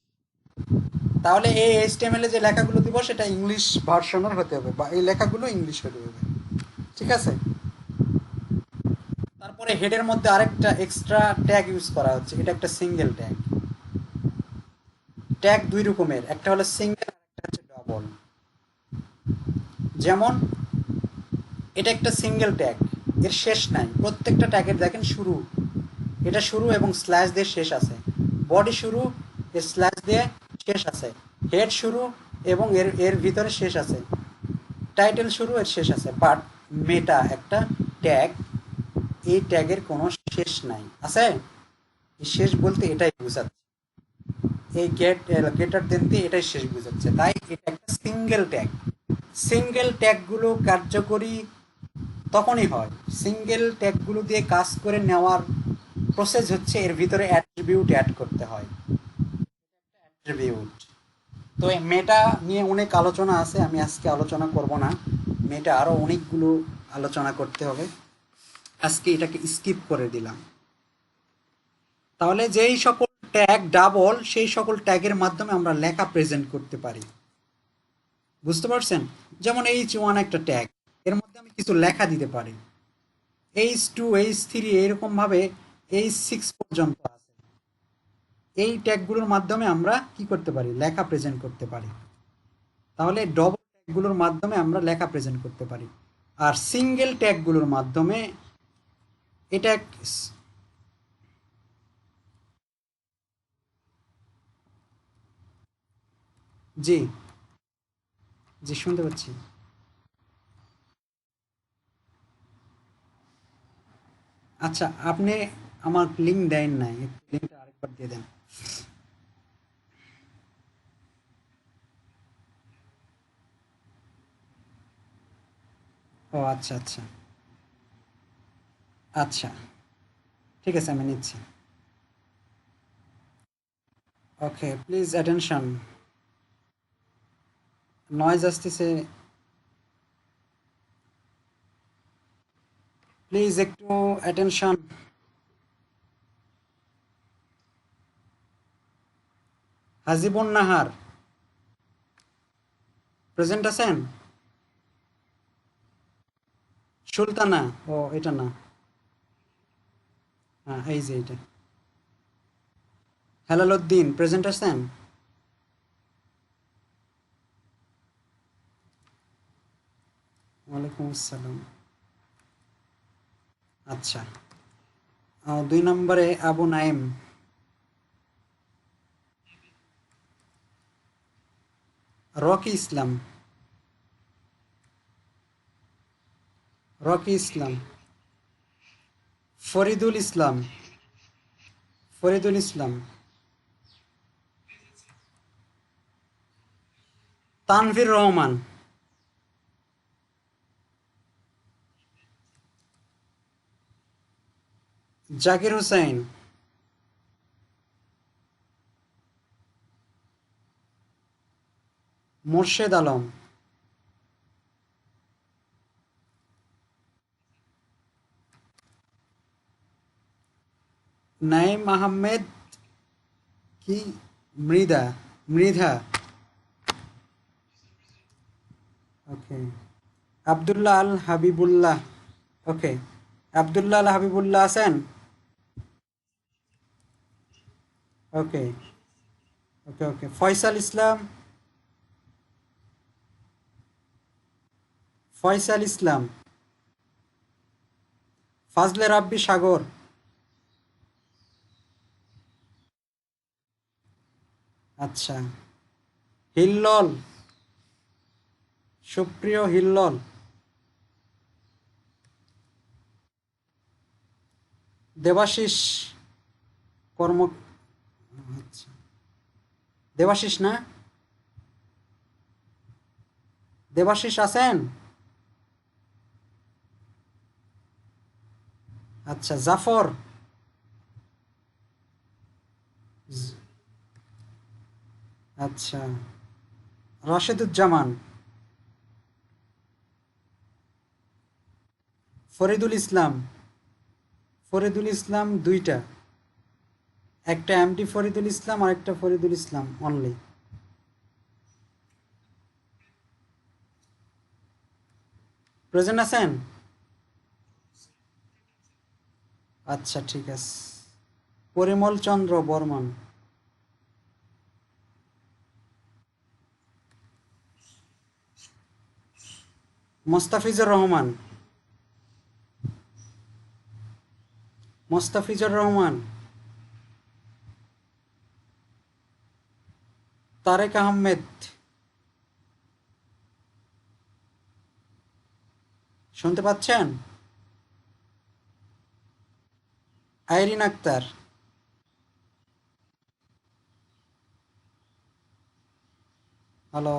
[SPEAKER 1] তাহলে এই এইচটিএমএল এ যে লেখাগুলো দিব সেটা ইংলিশ ভার্সনের হতে হবে, বা এই লেখাগুলো ইংলিশ হতে হবে, ঠিক আছে। তারপরে হেডের মধ্যে আরেকটা এক্সট্রা ট্যাগ ইউজ করা হচ্ছে, এটা একটা সিঙ্গেল ট্যাগ। ট্যাগ দুই রকমের, একটা হলো সিঙ্গেল, একটা হচ্ছে ডবল। যেমন এটা একটা সিঙ্গেল ট্যাগ, এর শেষ নাই, প্রত্যেকটা ট্যাগের দেখেন শুরু, এটা শুরু এবং স্ল্যাশ দিয়ে শেষ আছে। বডি শুরু, এর স্ল্যাশ দিয়ে শেষ আছে। হেড শুরু এবং এর এর ভিতরে শেষ আছে। টাইটেল শুরু, এর শেষ আছে। বাট মেটা একটা ট্যাগ, এই ট্যাগের কোনো শেষ নাই, আছে? শেষ বলতে এটাই বোঝাচ্ছে, এই গেটার দেন দিয়ে এটাই শেষ বোঝাচ্ছে, তাই এটা একটা সিঙ্গেল ট্যাগ। সিঙ্গেল ট্যাগগুলো কার্যকরী তখনই হয়, সিঙ্গেল ট্যাগগুলো দিয়ে কাজ করে নেওয়ার প্রসেস হচ্ছে এর ভিতরে অ্যাট্রিবিউট অ্যাড করতে হয়, অ্যাট্রিবিউট। তো এই মেটা নিয়ে অনেক আলোচনা আছে, আমি আজকে আলোচনা করব না। মেটা আরও অনেকগুলো আলোচনা করতে হবে, আজকে এটাকে স্কিপ করে দিলাম। তাহলে যেই সকল ট্যাগ ডাবল, সেই সকল ট্যাগের মাধ্যমে আমরা লেখা প্রেজেন্ট করতে পারি, বুঝতে পারছেন? যেমন H1 একটা ট্যাগ, এর মধ্যে আমি কিছু লেখা দিতে পারি। H2, H3 এরকম ভাবে H6 পর্যন্ত আছে। এই ট্যাগগুলোর মাধ্যমে আমরা কি করতে পারি? লেখা প্রেজেন্ট করতে পারি। তাহলে ডবল ট্যাগগুলোর মাধ্যমে আমরা লেখা প্রেজেন্ট করতে পারি, আর সিঙ্গেল ট্যাগগুলোর মাধ্যমে এটা জি, জি শুনতে পাচ্ছি। আচ্ছা, আপনি আমার লিঙ্ক দেন নাই, লিঙ্কটা আরেকবার দিয়ে দেন। ও আচ্ছা আচ্ছা, আচ্ছা ঠিক আছে, আমি নিচ্ছি। ওকে, প্লিজ অ্যাটেনশন, নয়েজ আসতেছে, প্লিজ একটু অ্যাটেনশন। হাজিবুন নাহার প্রেজেন্ট আছেন? সুলতানা, ও এটা না, হ্যাঁ এই যে এটা। হেলালুদ্দিন প্রেজেন্ট আছেন? ওয়ালাইকুম আসসালাম। আচ্ছা, দুই নম্বরে আবু নাইম। রকি ইসলাম, রকি ইসলাম। ফরিদুল ইসলাম, ফরিদুল ইসলাম। তানভীর রহমান, জাকির হুসাইন, মোর্শেদ আলম, নাইম আহমেদ কি মৃধা মৃধা ওকে আব্দুল্লাহ আল হাবিবুল্লাহ ওকে আব্দুল্লাহ আল হাবিবুল্লাহ আছেন ওকে ওকে ওকে ফয়সাল ইসলাম ফয়সাল ইসলাম ফাজলে রাব্বি সাগর আচ্ছা হিল্লল সুপ্রিয় হিল্লল দেবাশিস কর্ম আচ্ছা দেবাশিস না দেবাশিস আছেন আচ্ছা জাফর আচ্ছা রাশেদুজ্জামান ফরিদুল ইসলাম ফরিদুল ইসলাম দুইটা একটা এমডি ফরিদুল ইসলাম আর একটা ফরিদুল ইসলাম অনলি প্রেজেন্ট আছেন আচ্ছা ঠিক আছে পরিমল চন্দ্র বর্মন মোস্তাফিজুর রহমান মোস্তাফিজুর রহমান তারেক আহমেদ শুনতে পাচ্ছেন আইরিন আক্তার হ্যালো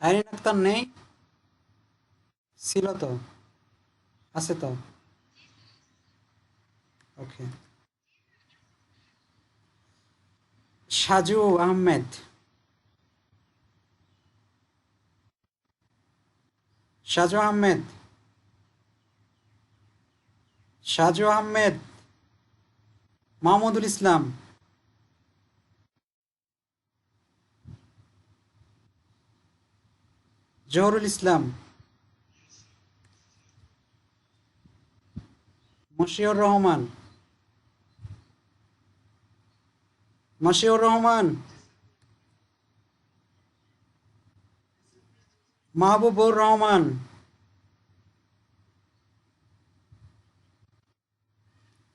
[SPEAKER 1] আইরিন আক্তার নেই ছিল তো আছে তো ওকে সাজু আহমেদ সাজু আহমেদ সাজু আহমেদ মাহমুদুল ইসলাম জহরুল ইসলাম মশিউর রহমান মশিউর রহমান মাহবুবুর রহমান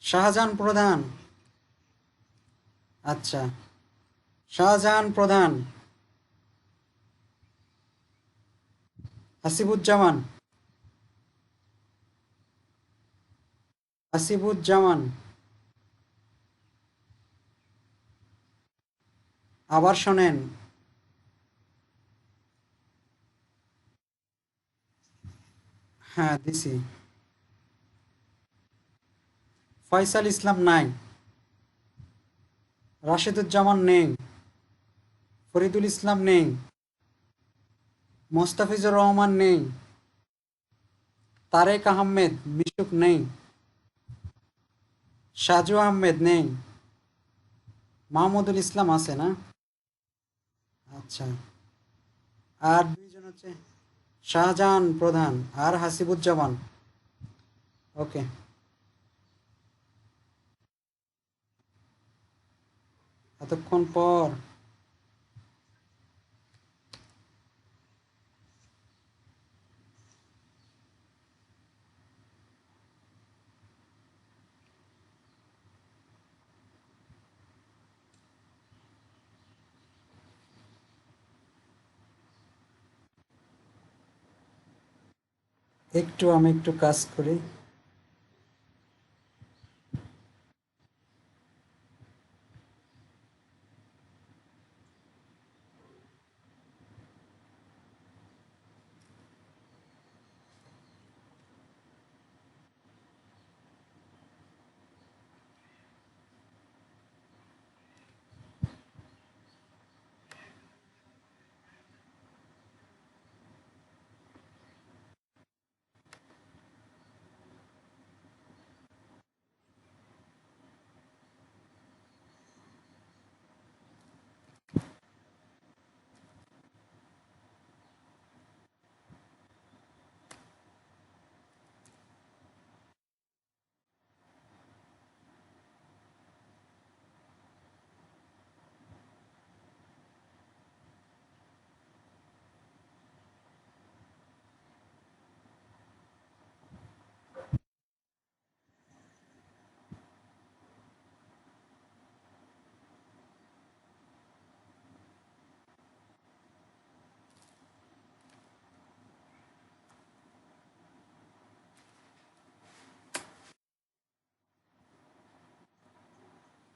[SPEAKER 1] শাহজাহান প্রধান আচ্ছা শাহজাহান প্রধান হাসিবুজ্জামান হাসিবুজ্জামান আবার শোনেন হ্যাঁ দিছি ফয়সাল ইসলাম নাই রাশেদুজ্জামান নেই ফরিদুল ইসলাম নেই মোস্তাফিজুর রহমান নেই তারেক আহমেদ মিশুক নেই সাজু আহমেদ নেই মাহমুদুল ইসলাম আছে না আচ্ছা আর দুইজন হচ্ছে শাহজাহান প্রধান আর হাসিবুজ্জামান ওকে এতক্ষণ পর আমি একটু কাজ করি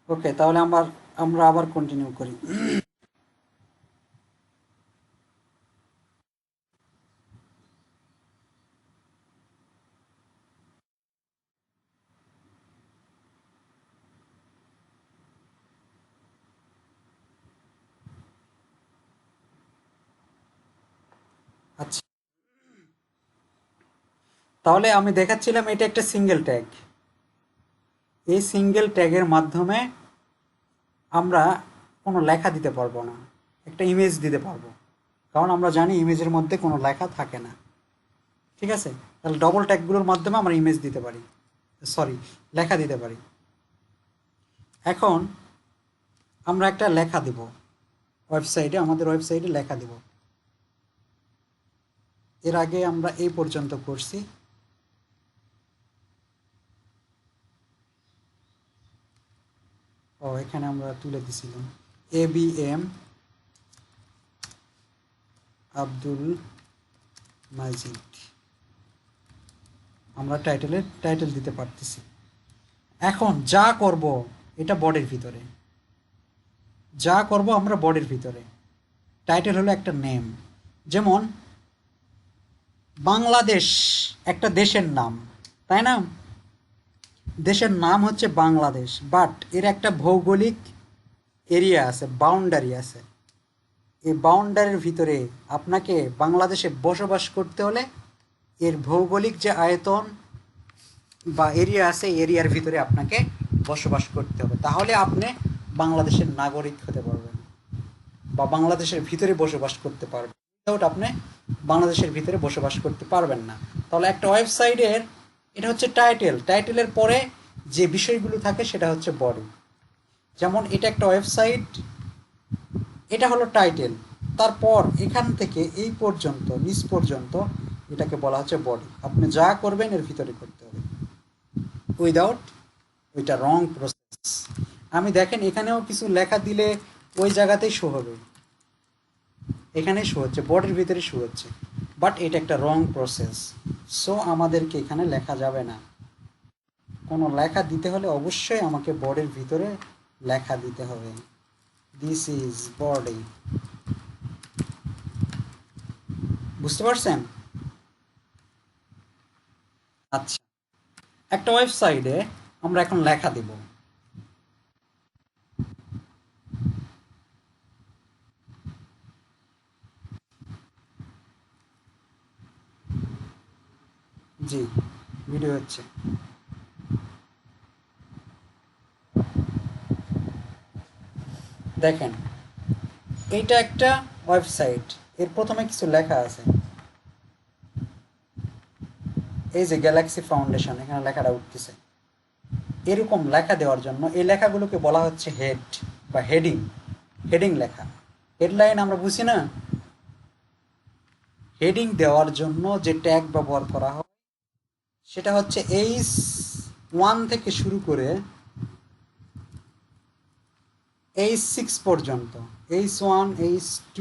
[SPEAKER 1] ওকে, তাহলে আমরা আবার কন্টিনিউ করি। আচ্ছা, তাহলে আমি দেখাচ্ছিলাম এটা একটা সিঙ্গেল ট্যাগ। এই সিঙ্গেল ট্যাগের মাধ্যমে আমরা কোনো লেখা দিতে পারবো না, একটা ইমেজ দিতে পারবো, কারণ আমরা জানি ইমেজের মধ্যে কোনো লেখা থাকে না। ঠিক আছে, তাহলে ডবল ট্যাগগুলোর মাধ্যমে আমরা ইমেজ দিতে পারি, সরি, লেখা দিতে পারি। এখন আমরা একটা লেখা দিব ওয়েবসাইটে, আমাদের ওয়েবসাইটে লেখা দিব। এর আগে আমরা এই পর্যন্ত করছি। ও, এখানে আমরা তুলে দিছিলাম ABM আব্দুল মাজিদ, আমরা টাইটেল দিতে পারতেছি। এখন যা করব এটা বডির ভিতরে, যা করব আমরা বডির ভিতরে। টাইটেল হলো একটা নেম, যেমন বাংলাদেশ একটা দেশের নাম, তাই না? দেশের নাম হচ্ছে বাংলাদেশ, বাট এর একটা ভৌগোলিক এরিয়া আছে, বাউন্ডারি আছে। এই বাউন্ডারির ভিতরে আপনাকে বাংলাদেশে বসবাস করতে হলে এর ভৌগোলিক যে আয়তন বা এরিয়া আছে, এরিয়ার ভিতরে আপনাকে বসবাস করতে হবে, তাহলে আপনি বাংলাদেশের নাগরিক হতে পারবেন বা বাংলাদেশের ভিতরে বসবাস করতে পারবেন। উইদাউট আপনি বাংলাদেশের ভিতরে বসবাস করতে পারবেন না। তাহলে একটা ওয়েবসাইটের এটা হচ্ছে টাইটেলের পরে যে বিষয়গুলো থাকে সেটা হচ্ছে বডি। যেমন এটা একটা ওয়েবসাইট, এটা হলো টাইটেল, তারপর এখান থেকে এই পর্যন্ত নিচ পর্যন্ত এটাকে বলা হচ্ছে বডি। আপনি যা করবেন এর ভিতরে করতে হবে, উইদাউট ওইটা রং প্রসেস। আমি দেখেন এখানেও কিছু লেখা দিলে ওই জায়গাতেই শো হবে, এখানেই শো হচ্ছে, বডির ভিতরে শো হচ্ছে, বাট এটা একটা রং প্রসেস। সো আমাদেরকে এখানে লেখা যাবে না। কোনো লেখা দিতে হলে অবশ্যই আমাকে বডির ভিতরে লেখা দিতে হবে। This is body. বুঝতে পারছেন? আচ্ছা, একটা ওয়েবসাইটে আমরা এখন লেখা দিব। জি, ভিডিও হচ্ছে। দেখেন, এইটা একটা ওয়েবসাইট, এর প্রথমে কিছু লেখা আছে। এই যে গ্যালাক্সি ফাউন্ডেশন, এখানে লেখাটা উঠতেছে। এরকম লেখা দেওয়ার জন্য এই লেখাগুলোকে বলা হচ্ছে হেড বা হেডিং। হেডিং লেখা, হেডলাইন আমরা বুঝি না। হেডিং দেওয়ার জন্য যে ট্যাগ ব্যবহার করা হয় সেটা হচ্ছে H1 থেকে শুরু করে H6 পর্যন্ত, H1, H2,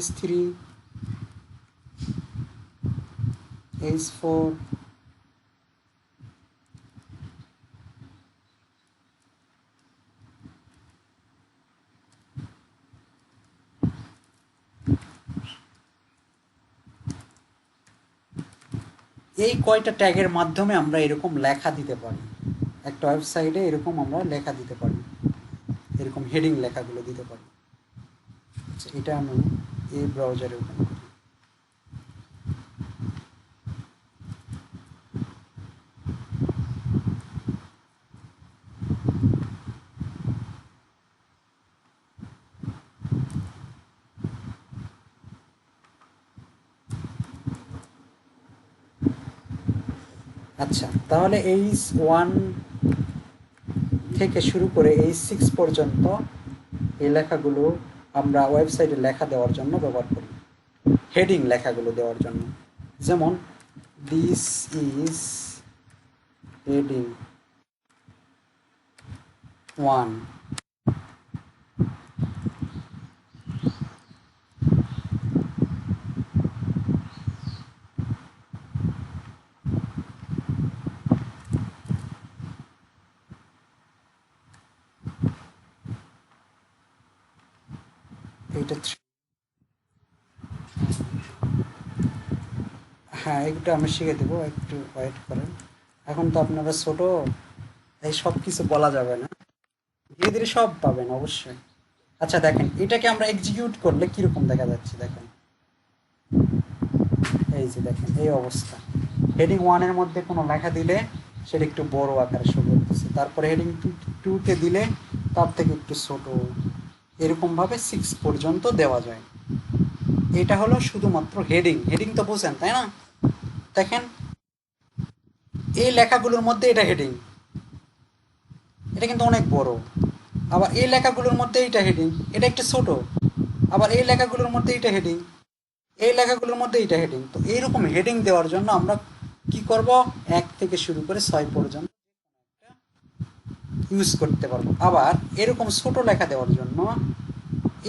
[SPEAKER 1] H3, H4, এই কয়টা ট্যাগের মাধ্যমে আমরা এরকম লেখা দিতে পারি। একটা ওয়েবসাইটে এরকম আমরা লেখা দিতে পারি, এরকম হেডিং লেখাগুলো দিতে পারি। আচ্ছা, এটা আমি এই ব্রাউজারে ওপেন করি। আচ্ছা, তাহলে H1 থেকে শুরু করে H6 পর্যন্ত এই লেখাগুলো আমরা ওয়েবসাইটে লেখা দেওয়ার জন্য ব্যবহার করি, হেডিং লেখাগুলো দেওয়ার জন্য। যেমন দিস ইজ হেডিং 1, এইটা হ্যাঁ, একটু আমি শিখে দেবো, একটু ওয়েট করেন। এখন তো আপনারা ছোট, এই সব কিছু বলা যাবে না, ধীরে ধীরে সব পাবেন অবশ্যই। আচ্ছা দেখেন, এটাকে আমরা এক্সিকিউট করলে কিরকম দেখা যাচ্ছে দেখেন। এই যে দেখেন এই অবস্থা, হেডিং ওয়ানের মধ্যে কোনো লেখা দিলে সেটা একটু বড় আকারে শো করতেছে, তারপরে হেডিং টুতে দিলে তার থেকে একটু ছোট, এরকমভাবে 6 পর্যন্ত দেওয়া যায়। এটা হলো শুধুমাত্র হেডিং। হেডিং তো বোঝেন তাই না? দেখেন এই লেখাগুলোর মধ্যে এটা হেডিং, এটা কিন্তু অনেক বড়। আবার এই লেখাগুলোর মধ্যে এইটা হেডিং, এটা একটু ছোট। আবার এই লেখাগুলোর মধ্যে এইটা হেডিং, এই লেখাগুলোর মধ্যে এইটা হেডিং। তো এইরকম হেডিং দেওয়ার জন্য আমরা কি করব, 1 থেকে শুরু করে 6 পর্যন্ত ইউজ করতে পারবো। আবার এরকম ছোট লেখা দেওয়ার জন্য,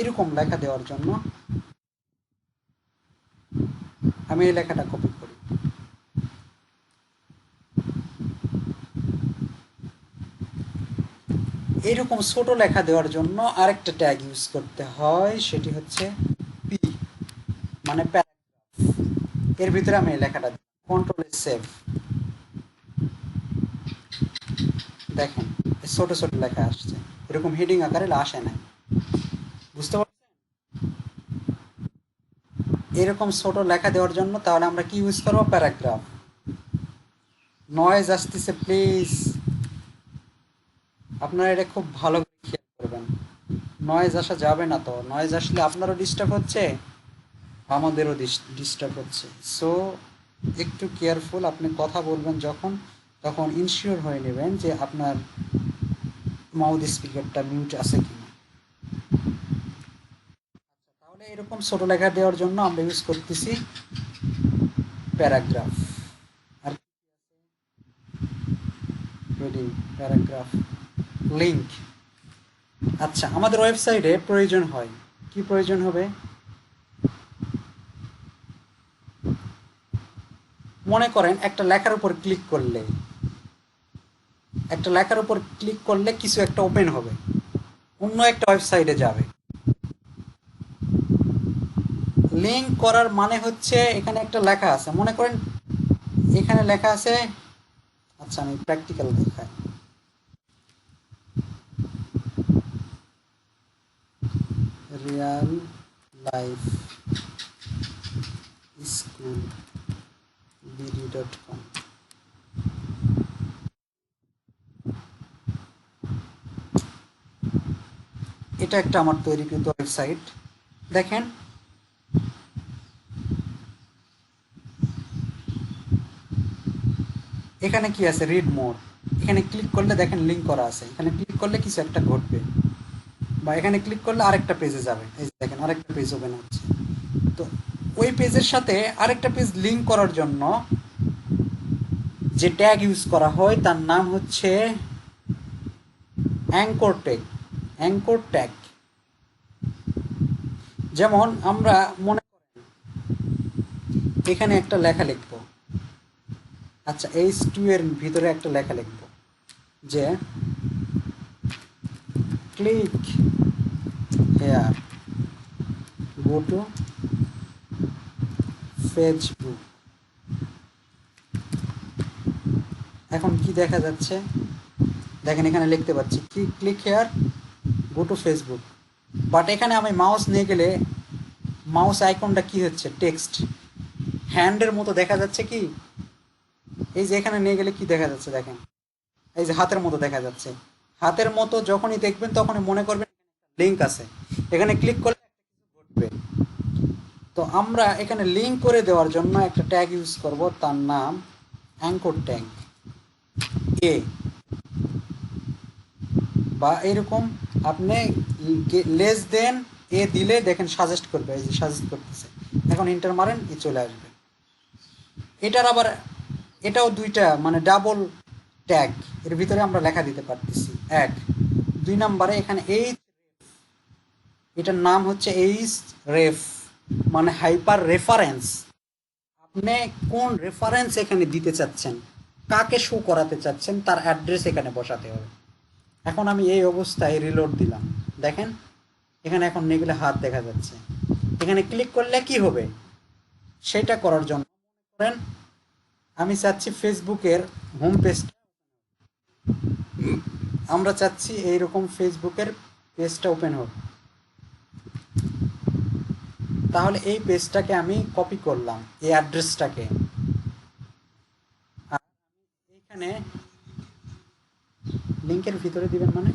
[SPEAKER 1] এরকম লেখা দেওয়ার জন্য আমি এই লেখাটা কপি করি। এরকম ছোট লেখা দেওয়ার জন্য আরেকটা ট্যাগ ইউজ করতে হয়, সেটি হচ্ছে পি, মানে প্যারাগ্রাফ। এর ভিতরে আমি এই লেখাটা কন্ট্রোল সেভ, দেখেন ছোট ছোট লেখা আসছে, এরকম হেডিং আকারে আসে নাই। বুঝতে পারছেন? এরকম ছোট লেখা দেওয়ার জন্য তাহলে আমরা কি ইউজ করবো, প্যারাগ্রাফ। নয়েজ আসতেছে প্লিজ, আপনারা এটা খুব ভালো করে খেয়াল করবেন। নয়েজ আসা যাবে না, তো নয়েজ আসলে আপনারও ডিস্টার্ব হচ্ছে, আমাদেরও ডিস্টার্ব হচ্ছে। সো একটু কেয়ারফুল, আপনি কথা বলবেন যখন, তখন ইনশিওর হয়ে নেবেন যে আপনার মাউথ স্পিকারটা মিউট আছে কিনা। তাহলে এরকম ছোট লেখা দেওয়ার জন্য আমরা ইউজ করতেছি প্যারাগ্রাফ। আর হেডিং, প্যারাগ্রাফ, লিঙ্ক। আচ্ছা, আমাদের ওয়েবসাইটে প্রয়োজন হয়, কি প্রয়োজন হবে, মনে করেন একটা লেখার উপর ক্লিক করলে, একটা লেখার উপর ক্লিক করলে কিছু একটা ওপেন হবে, অন্য একটা ওয়েবসাইটে যাবে। লিঙ্ক করার মানে হচ্ছে এখানে একটা লেখা আছে, মনে করেন এখানে লেখা আছে, আচ্ছা আমি প্র্যাকটিক্যাল দেখাই। রিয়াল লাইফ স্কুল বিডি.com, এটা একটা আমার তৈরিকৃত ওয়েবসাইট। দেখেন এখানে কি আছে, রিড মোর। এখানে ক্লিক করলে দেখেন লিঙ্ক করা আছে, এখানে ক্লিক করলে কিছু একটা ঘটবে, বা এখানে ক্লিক করলে আরেকটা পেজে যাবে। এই যে দেখেন আরেকটা পেজ ওপেন হচ্ছে। তো ওই পেজের সাথে আরেকটা পেজ লিঙ্ক করার জন্য যে ট্যাগ ইউজ করা হয় তার নাম হচ্ছে অ্যাঙ্কর ট্যাগ। অ্যাঙ্কর ট্যাগ, যেমন আমরা মনে করেন এখানে একটা লেখা লিখব, আচ্ছা H2 এর ভিতরে একটা লেখা লিখব যে click here, go to Facebook. এখন কি দেখা যাচ্ছে, দেখেন এখানে লিখতে পাচ্ছি কি, click here go to Facebook. But এখানে আমি মাউস নিয়ে গেলে মাউস আইকনটা কি হচ্ছে, টেক্সট, হ্যান্ডের মতো দেখা যাচ্ছে কি, এই যে এখানে নিয়ে গেলে কি দেখা যাচ্ছে দেখেন, এই যে হাতের মতো দেখা যাচ্ছে। হাতের মতো যখনই দেখবেন তখনই মনে করবেন লিঙ্ক আছে, এখানে ক্লিক করলে ঘটবে। তো আমরা এখানে লিঙ্ক করে দেওয়ার জন্য একটা ট্যাগ ইউজ করব, তার নাম অ্যাঙ্কর ট্যাগ এ, বা এরকম আপনি লেস দেন এ দিলে দেখেন সাজেস্ট করবে, এই যে সাজেস্ট করতেছে। এখন ইন্টার মারেন, এ চলে আসবে। এটার আবার এটাও দুইটা মানে ডাবল ট্যাগ, এর ভিতরে আমরা লেখা দিতে পারতেছি। এক, 2 নম্বরে এখানে এই, এটার নাম হচ্ছে এইচ রেফ, মানে হাইপার রেফারেন্স। আপনি কোন রেফারেন্স এখানে দিতে চাচ্ছেন, কাকে শো করাতে চাচ্ছেন, তার অ্যাড্রেস এখানে বসাতে হবে। এখন আমি এই অবস্থায় রিলোড দিলাম, দেখেন এখানে এখন এগুলো হাত দেখা যাচ্ছে। এখানে ক্লিক করলে কি হবে সেটা করার জন্য করেন আমি চাচ্ছি ফেসবুকের হোম পেজ, আমরা চাচ্ছি এইরকম ফেসবুকের পেজটা ওপেন হোক। তাহলে এই পেজটাকে আমি কপি করলাম, এই অ্যাড্রেসটাকে, আর এইখানে লিংকের ভিতরে দিবেন মানে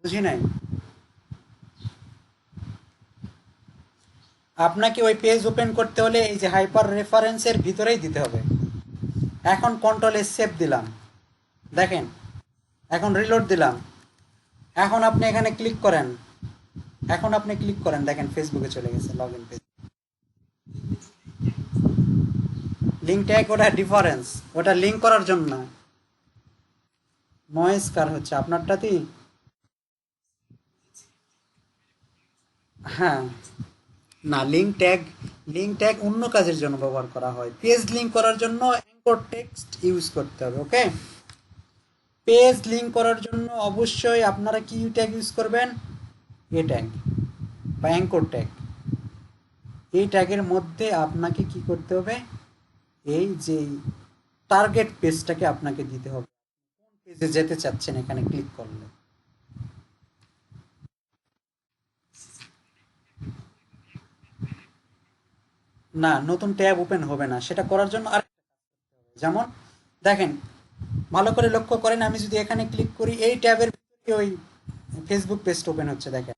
[SPEAKER 1] বুঝি নাই। আপনাকে ওই পেজ ওপেন করতে হলে এই যে হাইপার রেফারেন্সের ভিতরেই দিতে হবে। এখন কন্ট্রোল এস সেভ দিলাম, দেখেন এখন রিলোড দিলাম। এখন আপনি এখানে ক্লিক করেন, এখন আপনি ক্লিক করেন, দেখেন ফেসবুকে চলে গেছে log in page. Link tag ওটা ডিফারেন্স, ওটা লিঙ্ক করার জন্য না। নয়েজ কার হচ্ছে আপনারটাতেই? হ্যাঁ, না লিঙ্ক ট্যাগ অন্য কাজের জন্য ব্যবহার করা হয়। পেজ লিঙ্ক করার জন্য অ্যাঙ্কর টেক্সট ইউজ করতে হবে। ওকে, পেজ লিঙ্ক করার জন্য অবশ্যই আপনারা কি ট্যাগ ইউজ করবেন? এ ট্যাগ বা অ্যাঙ্কর ট্যাগ। এই ট্যাগের মধ্যে আপনাকে কি করতে হবে, এই যে টার্গেট পেজটাকে আপনাকে দিতে হবে, কোন পেজে যেতে চাচ্ছেন এখানে ক্লিক করলে। না, নতুন ট্যাব ওপেন হবে না, সেটা করার জন্য আর যেমন দেখেন, ভালো করে লক্ষ্য করেন, আমি যদি এখানে ক্লিক করি এই ট্যাবের ভিতরে ওই ফেসবুক পেজটা ওপেন হচ্ছে, দেখেন,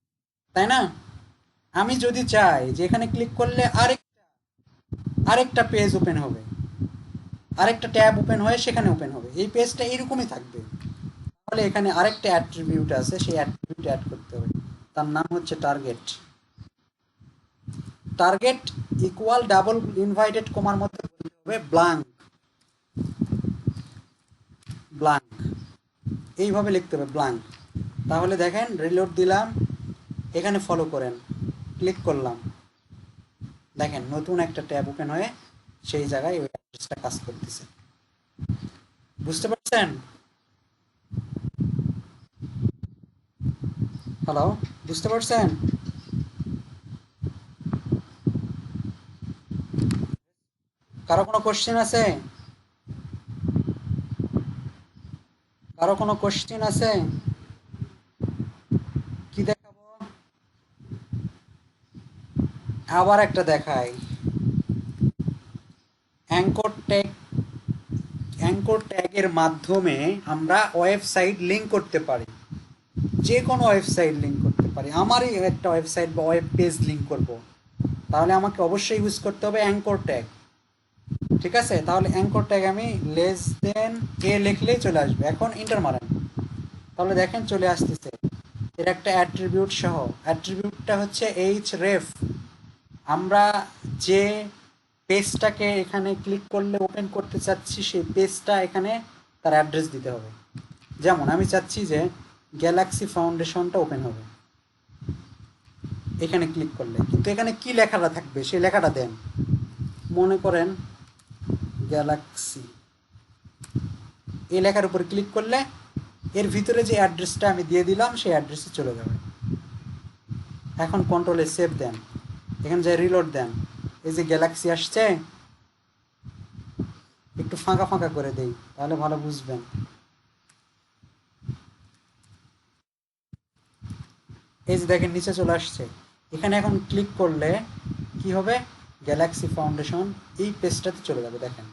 [SPEAKER 1] তাই না? আমি যদি চাই যে এখানে ক্লিক করলে আরেকটা পেজ ওপেন হবে, আরেকটা ট্যাব ওপেন হয়ে সেখানে ওপেন হবে, এই পেজটা এরকমই থাকবে। তাহলে এখানে আরেকটা অ্যাট্রিবিউট আছে, সেই অ্যাট্রিবিউট অ্যাড করতে হবে, তার নাম হচ্ছে target. Target equal double inverted কমার মধ্যে বলতে হবে ব্লাঙ্ক, ব্লাঙ্ক, এইভাবে লিখতে হবে ব্লাঙ্ক। তাহলে দেখেন রিলোড দিলাম, এখানে ফলো করেন, ক্লিক করলাম, দেখেন নতুন একটা ট্যাব ওপেন হয়ে সেই জায়গায় ওই অ্যাড্রেসটা কাজ করতেছে। বুঝতে পারছেন? হ্যালো, বুঝতে পারছেন? কারো কোনো কোশ্চেন আছে? কারো কোনো কোশ্চেন আছে? কি দেখাবো? আবার একটা দেখাই। অ্যাঙ্কর ট্যাগ, অ্যাঙ্কর ট্যাগের মাধ্যমে আমরা ওয়েবসাইট লিঙ্ক করতে পারি, যে কোনো ওয়েবসাইট লিঙ্ক করতে পারি। আমারই একটা ওয়েবসাইট বা ওয়েব পেজ লিঙ্ক করব, তাহলে আমাকে অবশ্যই ইউজ করতে হবে অ্যাঙ্কর ট্যাগ। ঠিক আছে, তাহলে অ্যাঙ্কর ট্যাগ আমি লেস দেন এ লিখলেই চলে আসবে। এখন ইন্টার মারেন, তাহলে দেখেন চলে আসতেছে এর একটা অ্যাট্রিবিউট সহ। অ্যাট্রিবিউটটা হচ্ছে এইচ রেফ। আমরা যে পেজটাকে এখানে ক্লিক করলে ওপেন করতে চাচ্ছি সেই পেজটা এখানে তার অ্যাড্রেস দিতে হবে। যেমন আমি চাচ্ছি যে গ্যালাক্সি ফাউন্ডেশনটা ওপেন হবে, এখানে ক্লিক করলে, কিন্তু এখানে কি লেখাটা থাকবে সেই লেখাটা দেন। মনে করেন গ্যালাক্সি, এই লেখার উপর ক্লিক করলে এর ভিতরে যে অ্যাড্রেসটা আমি দিয়ে দিলাম সেই অ্যাড্রেসে চলে যাবে। এখন কন্ট্রোলে সেভ দেন, এখানে যে রিলোড দেন, এই যে গ্যালাক্সি আসছে, একটু ফাঁকা ফাঁকা করে দেই তাহলে ভালো বুঝবেন। এই যে দেখেন নিচে চলে আসছে, এখানে এখন ক্লিক করলে কি হবে, গ্যালাক্সি ফাউন্ডেশন এই পেজটাতে চলে যাবে। দেখেন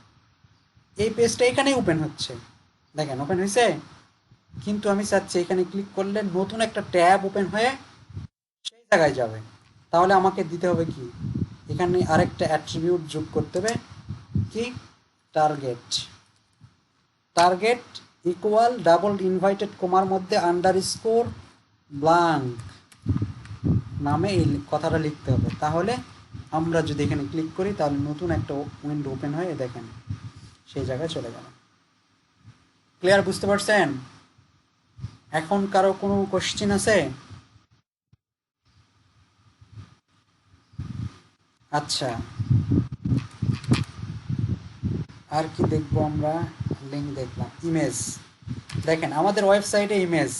[SPEAKER 1] এই পেজটা এখানেই ওপেন হচ্ছে, দেখেন ওপেন হয়েছে, কিন্তু আমি চাচ্ছি এখানে ক্লিক করলে নতুন একটা ট্যাব ওপেন হয়ে সেই জায়গায় যাবে। তাহলে আমাকে দিতে হবে কি, এখানে আরেকটা অ্যাট্রিবিউট যোগ করতে হবে, কি, target. Target equal double inverted কমার মধ্যে আন্ডারস্কোর ব্লাঙ্ক নামে এই কথাটা লিখতে হবে। তাহলে আমরা যদি এখানে ক্লিক করি তাহলে নতুন একটা উইন্ডো ওপেন হয়ে দেখেন সেই জায়গায় চলে গেল। ক্লিয়ার, বুঝতে পারছেন? এখন কারো কোনো কোশ্চেন আছে? আচ্ছা, আর কি দেখবো আমরা? লিঙ্ক দেখলাম, ইমেজ, দেখেন আমাদের ওয়েবসাইটে ইমেজ,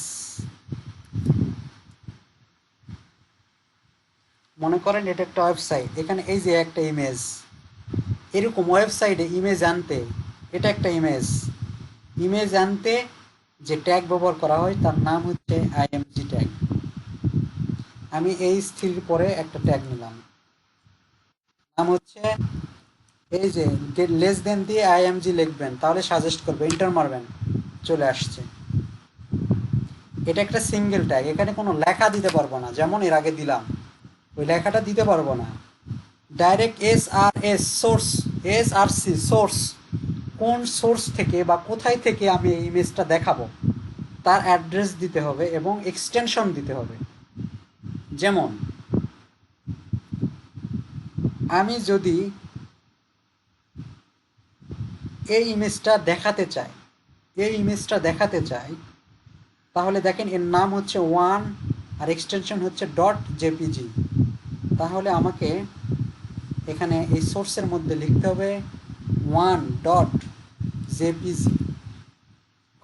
[SPEAKER 1] মনে করেন এটা একটা ওয়েবসাইট, এখানে এই যে একটা ইমেজ, এরকম ওয়েবসাইটে ইমেজ আনতে, এটা একটা ইমেজ, ইমেজ আনতে যে ট্যাগ ব্যবহার করা হয় তার নাম হচ্ছে আইএমজি ট্যাগ। আমি এই স্থির পরে একটা ট্যাগ নিলাম, নাম হচ্ছে এই যে লেস দেন দিয়ে আইএমজি লিখবেন, তাহলে সাজেস্ট করবে, এন্টার মারবেন, চলে আসছে। এটা একটা সিঙ্গেল ট্যাগ, এখানে কোনো লেখা দিতে পারবো না, যেমন এর আগে দিলাম ওই লেখাটা দিতে পারবো না। Direct S source, SRC source, কোন সোর্স থেকে বা কোথায় থেকে আমি এই ইমেজটা দেখাবো তার অ্যাড্রেস দিতে হবে এবং এক্সটেনশন দিতে হবে। যেমন আমি যদি এই ইমেজটা দেখাতে চাই, এই ইমেজটা দেখাতে চাই, তাহলে দেখেন এর নাম হচ্ছে ওয়ান আর এক্সটেনশন হচ্ছে .jpg। তাহলে আমাকে এখানে এই সোর্সের মধ্যে লিখতে হবে 1.jpg,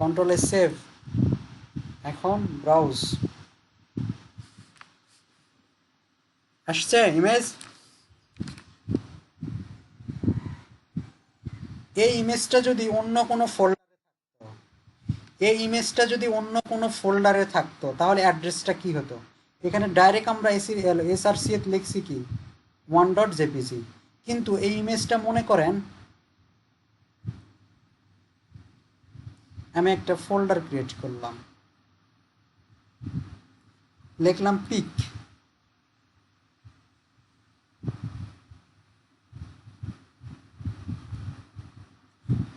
[SPEAKER 1] কন্ট্রোলে সেভ, এখন ব্রাউজ, আসছে ইমেজ। এই ইমেজটা যদি অন্য কোনো ফোল্ডারে থাকতো, এই ইমেজটা যদি অন্য কোনো ফোল্ডারে থাকতো তাহলে অ্যাড্রেসটা কি হতো? এখানে ডাইরেক্ট আমরা SRC লিখছি কি 1.jpg, কিন্তু এই ইমেজটা মনে করেন আমি একটা ফোল্ডার ক্রিয়েট করলাম, লিখলাম পিক,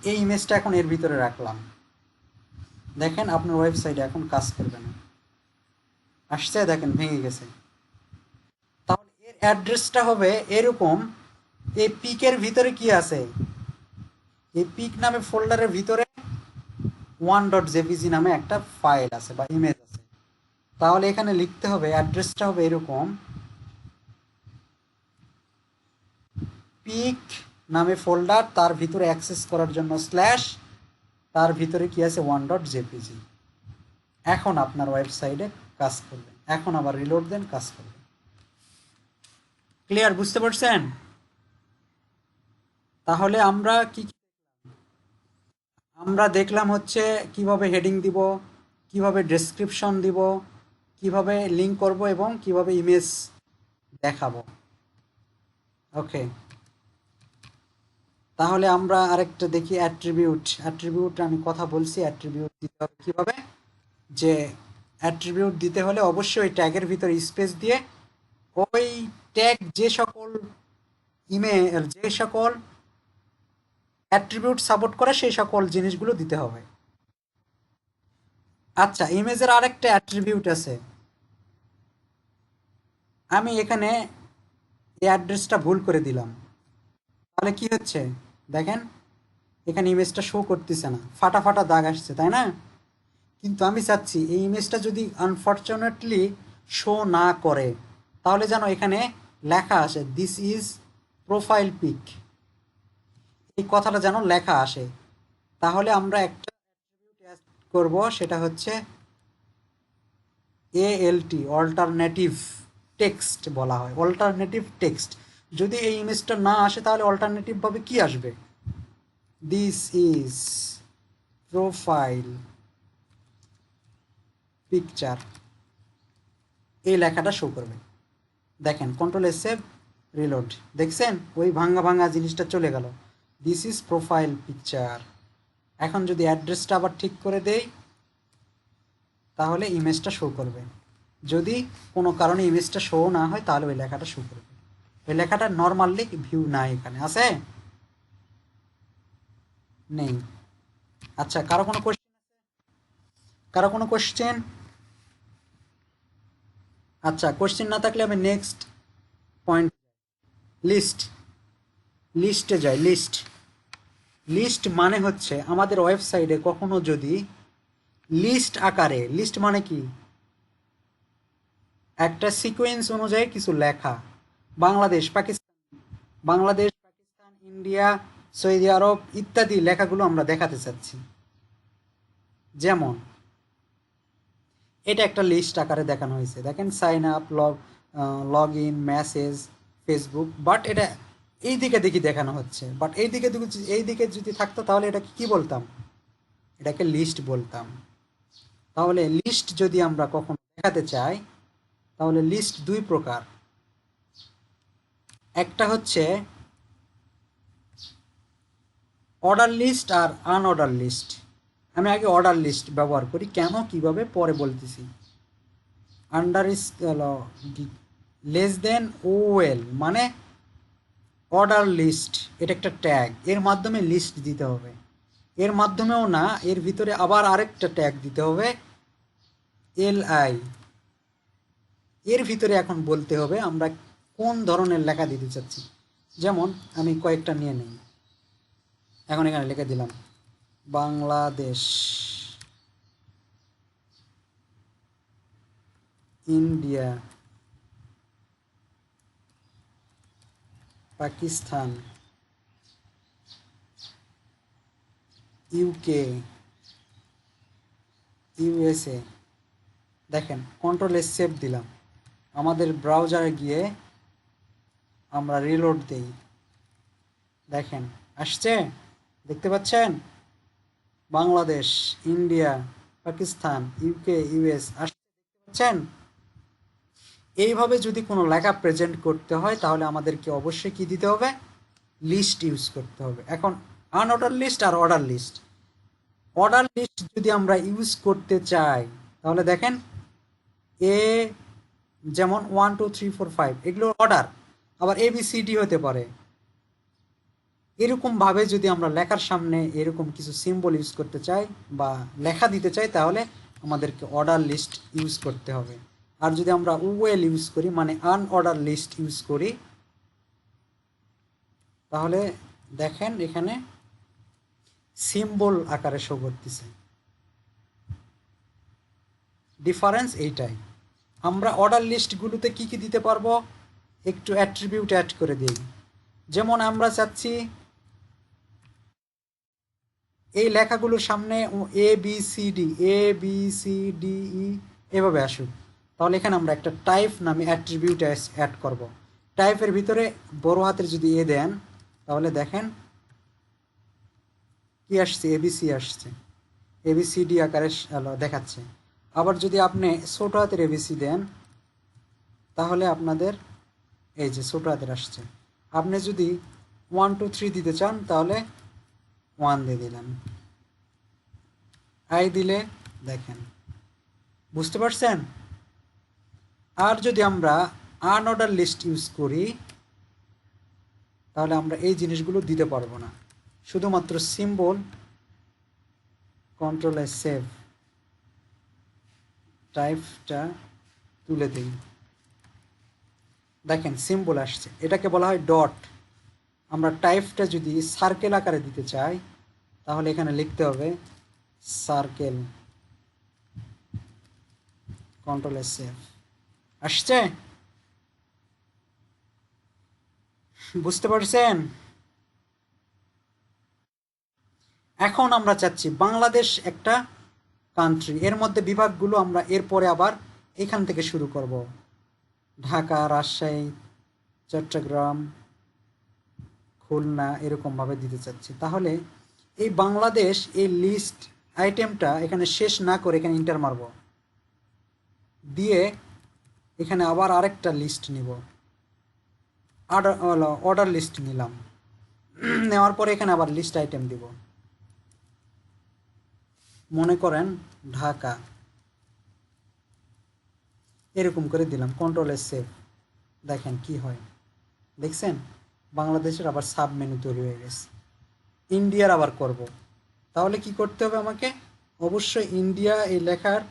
[SPEAKER 1] এই ইমেজটা এখন এর ভিতরে রাখলাম, দেখেন আপনার ওয়েবসাইটে এখন কাজ করবে না, আসছে দেখেন ভেঙে গেছে। তাহলে এর অ্যাড্রেসটা হবে এরকম, এই পিকের ভিতরে কি আছে, এই পিক নামে ফোল্ডারের ভিতরে 1.jpg নামে একটা ফাইল আছে বা ইমেজ আছে। তাহলে এখানে লিখতে হবে, অ্যাড্রেসটা হবে এরকম, পিক নামে ফোল্ডার, তার ভিতরে অ্যাক্সেস করার জন্য স্ল্যাশ, তার ভিতরে কি আছে 1.jpg। এখন আপনার ওয়েবসাইটে কাজ করবে, এখন আবার রিলোড দেন, কাজ করবে। ক্লিয়ার, বুঝতে পারছেন? তাহলে আমরা আমরা দেখলাম হচ্ছে কিভাবে হেডিং দিব, কিভাবে ডেসক্রিপশন দিব, কিভাবে লিঙ্ক করব এবং কিভাবে ইমেজ দেখাবো। ওকে, তাহলে আমরা আরেকটা দেখি অ্যাট্রিবিউট। অ্যাট্রিবিউট আমি কথা বলছি, অ্যাট্রিবিউট দিতে হবে কীভাবে, যে অ্যাট্রিবিউট দিতে হলে অবশ্যই ট্যাগের ভিতরে স্পেস দিয়ে ওই ট্যাগ যে সকল যে সকল অ্যাট্রিবিউট সাপোর্ট করে সেই সকল জিনিসগুলো দিতে হবে। আচ্ছা, ইমেজের আরেকটা অ্যাট্রিবিউট আছে, আমি এখানে এই অ্যাড্রেসটা ভুল করে দিলাম, তাহলে কি হচ্ছে দেখেন, এখানে ইমেজটা শো করতেছে না, ফাটা ফাটা দাগ আসছে, তাই না? কিন্তু আমি চাচ্ছি এই ইমেজটা যদি আনফর্চুনেটলি শো না করে, তাহলে যেন এখানে লেখা আসে দিস ইজ প্রোফাইল পিক, এই কথাটা যেন লেখা আসে। তাহলে আমরা একটা করব, সেটা হচ্ছে ALT, অল্টারনেটিভ টেক্সট বলা হয়, অল্টারনেটিভ টেক্সট। যদি এই ইমেজটা না আসে তাহলে অল্টারনেটিভভাবে কি আসবে, দিস ইজ প্রোফাইল পিকচার, এই লেখাটা শো করবে। দেখেন কন্ট্রোল সেভ, রিলোড, দেখছেন ওই ভাঙা ভাঙা জিনিসটা চলে গেল, দিস ইজ প্রোফাইল পিকচার। এখন যদি অ্যাড্রেসটা আবার ঠিক করে দেই তাহলে ইমেজটা শো করবে, যদি কোনো কারণে ইমেজটা শো না হয় তাহলে ওই লেখাটা শো করবে। ওই লেখাটা নর্মালি ভিউ নাই, এখানে আছে নেই। আচ্ছা, কারো কোনো কোশ্চেন, কারো কোনো কোশ্চেন? আচ্ছা, কোশ্চেন না থাকলে আমি নেক্সট পয়েন্ট, লিস্ট, লিস্টে যাই। লিস্ট, লিস্ট মানে হচ্ছে আমাদের ওয়েবসাইটে কখনো যদি লিস্ট আকারে, লিস্ট মানে কি, একটা সিকোয়েন্স অনুযায়ী কিছু লেখা, বাংলাদেশ পাকিস্তান, বাংলাদেশ পাকিস্তান ইন্ডিয়া সৌদি আরব ইত্যাদি লেখাগুলো আমরা দেখাতে চাচ্ছি। যেমন এটা একটা লিস্ট আকারে দেখানো হয়েছে, দেখেন sign up, log in, message, Facebook, but এটা এই দিকে দেখি দেখানো হচ্ছে, বাট এই দিকে যদি থাকতো তাহলে এটাকে কি বলতাম? এটাকে লিস্ট বলতাম। তাহলে লিস্ট যদি আমরা কখনো দেখাতে চাই তাহলে লিস্ট দুই প্রকার, একটা হচ্ছে অর্ডার লিস্ট আর আনঅর্ডার লিস্ট। আমি আগে অর্ডার লিস্ট ব্যবহার করি, কেন কিভাবে পরে বলতেছি। আন্ডার ইস লেস দেন ওএল মানে অর্ডার লিস্ট, এটা একটা ট্যাগ, এর মাধ্যমে লিস্ট দিতে হবে। এর মাধ্যমেও না, এর ভিতরে আবার আরেকটা ট্যাগ দিতে হবে এলআই। এর ভিতরে এখন বলতে হবে আমরা কোন ধরনের লেখা দিতে চাচ্ছি। যেমন আমি কয়েকটা নিয়ে নিই, এখন এখানে লিখে দিলাম Bangladesh, India, Pakistan, UK, USA. দেখেন কন্ট্রোল এস সেভ দিলাম, আমাদের ব্রাউজারে গিয়ে আমরা রিলোড দেই, দেখেন আসছে, দেখতে পাচ্ছেন Bangladesh, India, Pakistan, UK, US আসছে, দেখতে পাচ্ছেন। এইভাবে যদি কোনো লেখা প্রেজেন্ট করতে হয় তাহলে আমাদেরকে অবশ্যই কি দিতে হবে? লিস্ট ইউজ করতে হবে। এখন আনঅর্ডার লিস্ট আর অর্ডার লিস্ট, অর্ডার লিস্ট যদি আমরা ইউজ করতে চাই তাহলে দেখেন এ, যেমন 1 2 3 4 5 এগুলো অর্ডার, আবার ABCD হতে পারে। এরকমভাবে যদি আমরা লেখার সামনে এরকম কিছু সিম্বল ইউজ করতে চাই বা লেখা দিতে চাই তাহলে আমাদেরকে অর্ডার লিস্ট ইউজ করতে হবে। আর যদি আমরা ওয়েল ইউজ করি মানে আনঅর্ডার লিস্ট ইউজ করি তাহলে দেখেন এখানে সিম্বল আকারে শো করতেছে। ডিফারেন্স এইটাই। আমরা অর্ডার লিস্টগুলোতে কি কি দিতে পারবো, একটু অ্যাট্রিবিউট অ্যাড করে দিই। যেমন আমরা চাচ্ছি এই লেখাগুলোর সামনে ABCD এভাবে আসুক, তাহলে এখানে আমরা একটা টাইপ নামে অ্যাট্রিবিউট অ্যাড করব। টাইপের ভিতরে বড় হাতের যদি এ দেন তাহলে দেখেন কি আসছে, ABC আসছে, ABCD আকারে দেখাচ্ছে। আবার যদি আপনি ছোট হাতের ABC দেন তাহলে আপনাদের এই যে ছোট হাতের আসছে। আপনি যদি 1 2 3 দিতে চান তাহলে 1 দিয়ে দিলাম, আই দিলে দেখেন, বুঝতে পারছেন। আর যদি আমরা আনঅর্ডার লিস্ট ইউজ করি তাহলে আমরা এই জিনিসগুলো দিতে পারবো না, শুধুমাত্র সিম্বল, কন্ট্রোল এস সেভ, টাইপটা তুলে দিই, দেখেন সিম্বল আসছে, এটাকে বলা হয় ডট। আমরা টাইপটা যদি সার্কেল আকারে দিতে চাই তাহলে এখানে লিখতে হবে সার্কেল, কন্ট্রোল এস সেভ, আসছে, বুঝতে পারছেন। এখন আমরা চাচ্ছি বাংলাদেশ একটা কান্ট্রি, এর মধ্যে বিভাগগুলো আমরা এরপরে আবার এখান থেকে শুরু করব, ঢাকা, রাজশাহী, চট্টগ্রাম, খুলনা, এরকমভাবে দিতে চাচ্ছি। তাহলে এই বাংলাদেশ এই লিস্ট আইটেমটা এখানে শেষ না করে এখানে ইন্টার মারব, দিয়ে এখানে আবার আরেকটা লিস্ট নিব, অর্ডার লিস্ট নিলাম, নেওয়ার পরে এখানে আবার লিস্ট আইটেম দিব, মনে করেন ঢাকা, এরকম করে দিলাম, কন্ট্রোল এস সেভ, দেখেন কি হয়, দেখছেন বাংলাদেশের আবার সাব মেনু তৈরি হয়ে গেছে। ইন্ডিয়ার আবার করব, তাহলে কি করতে হবে আমাকে, অবশ্যই ইন্ডিয়া এই লেখার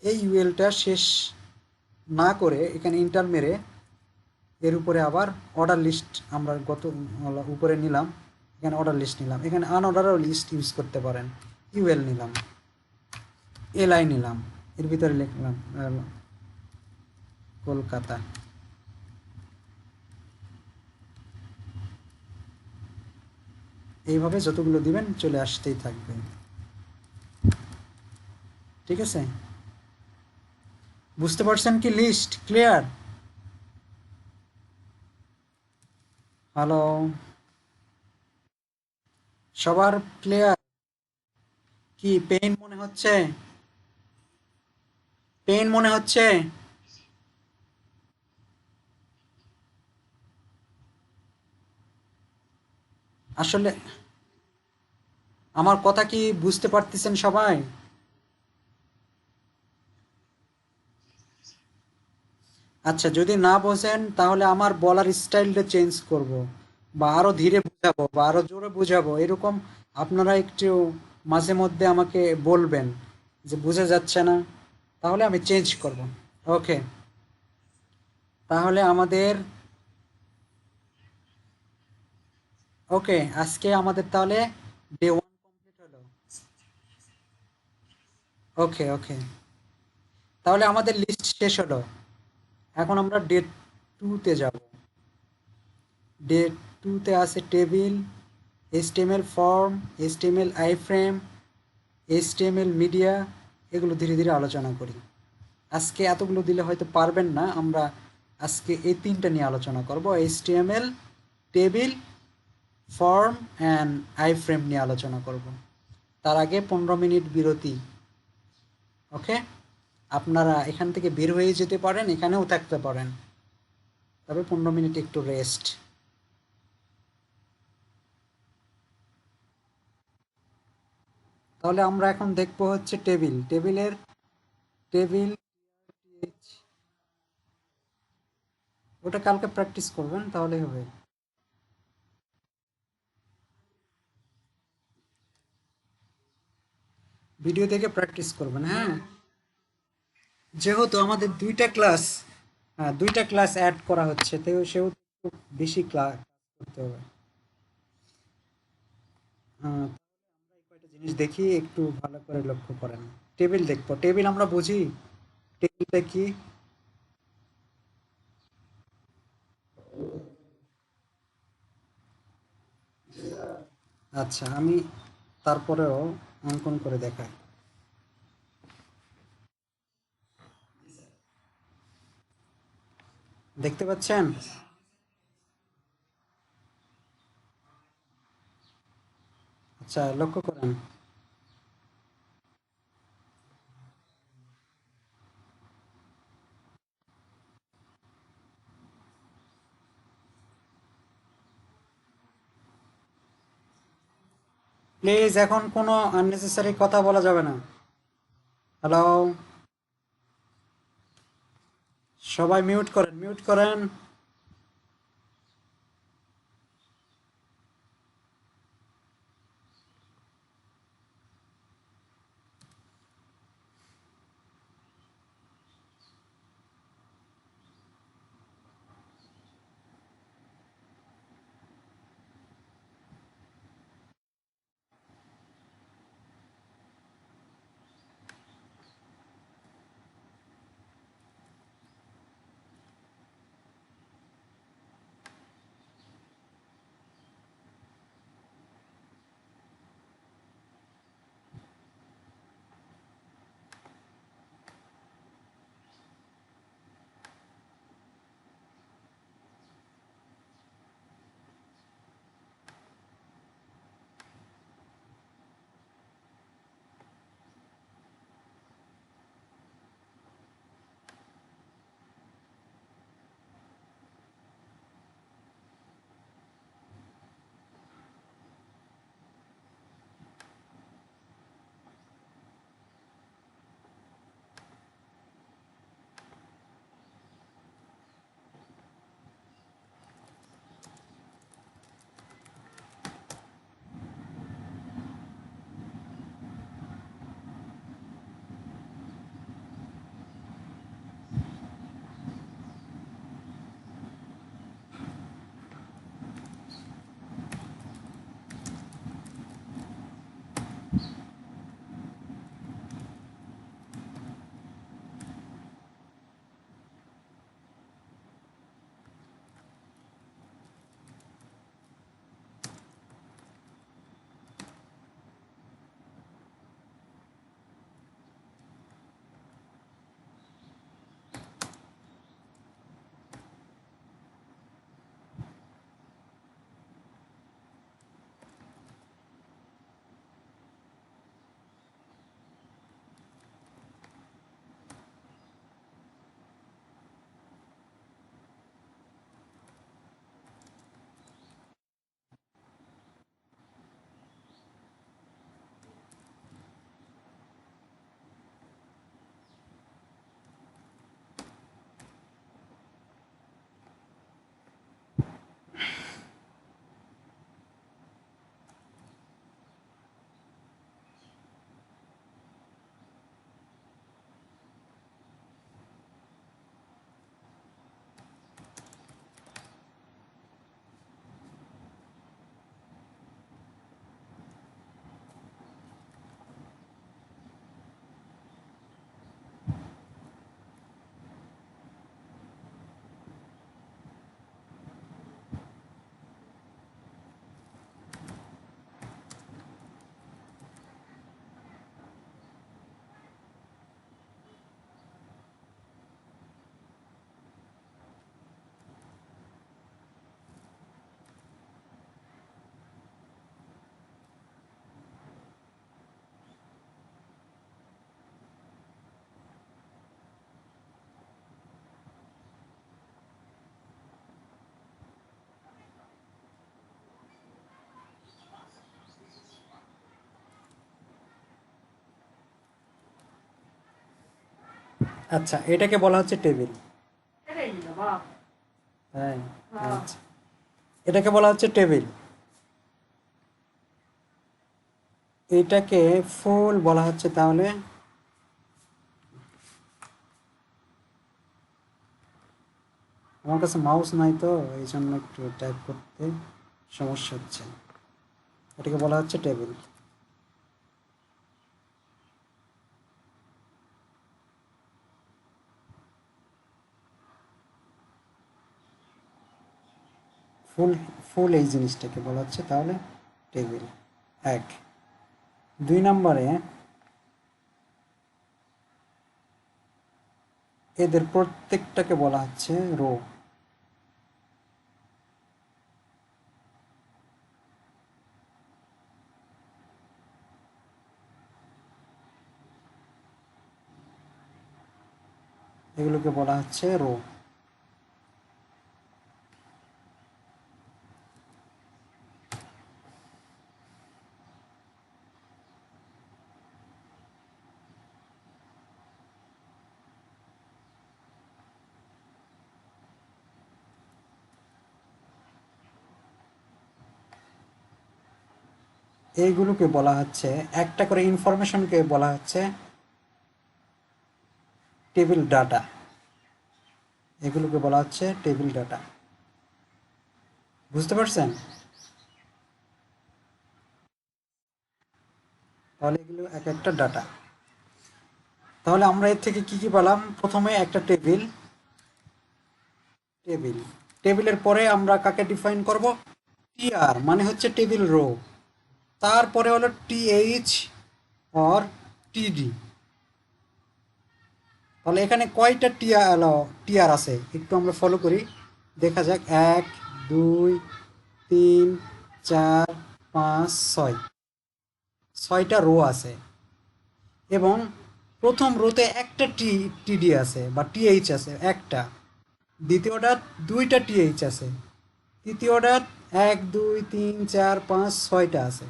[SPEAKER 1] এই ইউএলটা শেষ না করে এখানে ইন্টার মেরে এর উপরে আবার অর্ডার লিস্ট আমরা উপরে নিলাম, এখানে অর্ডার লিস্ট নিলাম, এখানে আনঅর্ডারও লিস্ট ইউজ করতে পারেন, ইউএল নিলাম, এলআই নিলাম, এর ভিতরে লিখলাম কলকাতা। এইভাবে যতগুলো দিবেন চলে আসতেই থাকবে। ঠিক আছে, বুঝতে পারছেন কি? List clear? হ্যালো, সবার ক্লিয়ার? কি পেইন মনে হচ্ছে? পেইন মনে হচ্ছে? আসলে আমার কথা কি বুঝতে পারতেছেন সবাই? আচ্ছা, যদি না বোঝেন তাহলে আমার বলার স্টাইলটা চেঞ্জ করব, বা আরো ধীরে বুঝাবো বা আরো জোরে বুঝাবো, এরকম আপনারা একটু মাঝে মধ্যে আমাকে বলবেন যে বোঝা যাচ্ছে না, তাহলে আমি চেঞ্জ করব। ওকে, তাহলে আমাদের, ওকে, আজকে আমাদের তাহলে ডে ওয়ান কমপ্লিট হলো। ওকে ওকে, তাহলে আমাদের লিস্ট শেষ হলো। এখন আমরা ডে টুতে যাব। ডে টুতে আছে table, HTML form, HTML iframe, HTML media, এগুলো ধীরে ধীরে আলোচনা করি। আজকে এতগুলো দিলে হয়তো পারবেন না, আমরা আজকে এই তিনটা নিয়ে আলোচনা করব: HTML, table, form and iframe নিয়ে আলোচনা করব। তার আগে 15 মিনিট বিরতি। ওকে, আপনারা এখান থেকে বের হয়ে যেতে পারেন, এখানেও থাকতে পারেন, তবে 15 মিনিট একটু রেস্ট। তাহলে আমরা এখন দেখব হচ্ছে টেবিল, টেবিল, ওটা কালকে প্র্যাকটিস করবেন তাহলেই হবে। ভিডিও দেখে প্র্যাকটিস করবেন, হ্যাঁ। যেহেতু আমাদের দুইটা ক্লাস, হ্যাঁ দুইটা ক্লাস অ্যাড করা হচ্ছে, তো সেহেতু একটু বেশি ক্লাস করতে হবে। হ্যাঁ, আমরা এই কয়টা জিনিস দেখি, একটু ভালো করে লক্ষ্য করেন। টেবিল দেখবো, টেবিল আমরা বুঝি, টেবিলটা কি? আচ্ছা, আমি তারপরেও অঙ্কন করে দেখাই। দেখতে পাচ্ছেন? আচ্ছা, লক্ষ্য করেন। প্লিজ এখন কোনো আননেসেসারি কথা বলা যাবে না। হ্যালো, সবাই মিউট করেন, মিউট করেন। আচ্ছা, এটাকে বলা হচ্ছে টেবিল। হ্যাঁ, আচ্ছা, এটাকে বলা হচ্ছে টেবিল। এটাকে ফুল বলা হচ্ছে তাহলে। আমার কাছে মাউস নাই তো, এই জন্য একটু টাইপ করতে সমস্যা হচ্ছে। এটাকে বলা হচ্ছে টেবিল। ফুল ফুল এই জিনিসটাকে বলা হচ্ছে তাহলে টেবিল। এক। 2 নম্বরে, এদের প্রত্যেকটাকে বলা হচ্ছে রো। এগুলোকে বলা হচ্ছে রো। এইগুলোকে বলা হচ্ছে, একটা করে ইনফরমেশনকে বলা হচ্ছে টেবিল ডাটা। এগুলোকে বলা হচ্ছে টেবিল ডাটা। বুঝতে পারছেন? তাহলে এগুলো এক একটা ডাটা। তাহলে আমরা এর থেকে কি কি পেলাম? প্রথমে একটা টেবিল। টেবিল টেবিলের পরে আমরা কাকে ডিফাইন করব? টিআর মানে হচ্ছে টেবিল রো। তারপরে হলো টিএইচ অর টিডি। তাহলে এখানে কয়টা টিআর আছে একটু আমরা ফলো করি, দেখা যাক। 1, 2, 3, 4, 5, 6, 6টা রো আছে। এবং প্রথম রোতে একটা টিডি আছে বা টিএইচ আছে একটা। দ্বিতীয়টা 2টা টিএইচ আছে। তৃতীয়টা 1, 2, 3, 4, 5, 6টা আছে।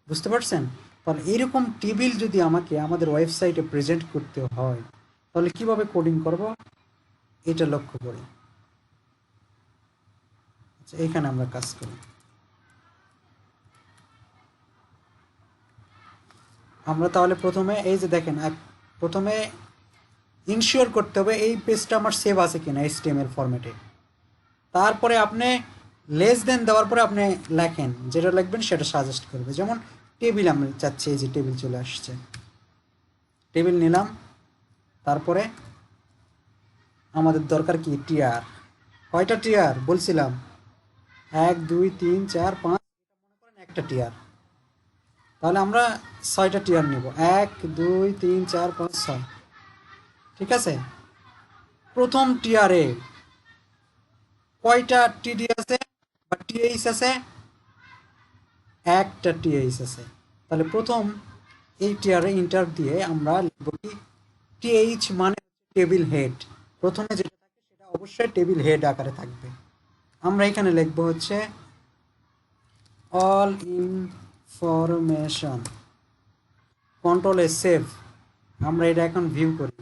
[SPEAKER 1] বুঝতে পারছেন? তাহলে এরকম টেবিল যদি আমাকে আমাদের ওয়েবসাইটে প্রেজেন্ট করতে হয়, তাহলে কিভাবে কোডিং করব এটা লক্ষ্য করি। আচ্ছা, এখানে আমরা কাজ করি। আমরা তাহলে প্রথমে এই যে দেখেন, প্রথমে ইনশিওর করতে হবে এই পেজটা আমার সেভ আছে কিনা এইচটিএমএল ফরম্যাটে। তারপরে আপনি লেস দেন দেওয়ার পরে আপনি লেখেন, যেটা লিখবেন সেটা সাজেস্ট করবে। যেমন টেবিল আমি চাচ্ছি, এই যে টেবিল চলে আসছে, টেবিল নিলাম। তারপরে আমাদের দরকার কি? টিআর। কয়টা টিআর বলছিলাম? 1, 2, 3, 4, 5, একটা টিআর। তাহলে আমরা 6টা টিআর নিব। 1, 2, 3, 4, 5, 6। ঠিক আছে? প্রথম টিআরে কয়টা টিডি আছে বা টিএইচ আছে? একটা টিএইচ আছে। তাহলে প্রথম এই টিআরে ইন্টার দিয়ে আমরা লিখব কি? টিএইচ মানে টেবিল হেড। প্রথমে যেটা থাকে সেটা অবশ্যই টেবিল হেড আকারে থাকবে। আমরা এখানে লিখব হচ্ছে অল ইনফরমেশন, কন্ট্রোল এ সেভ। আমরা এটা এখন ভিউ করি।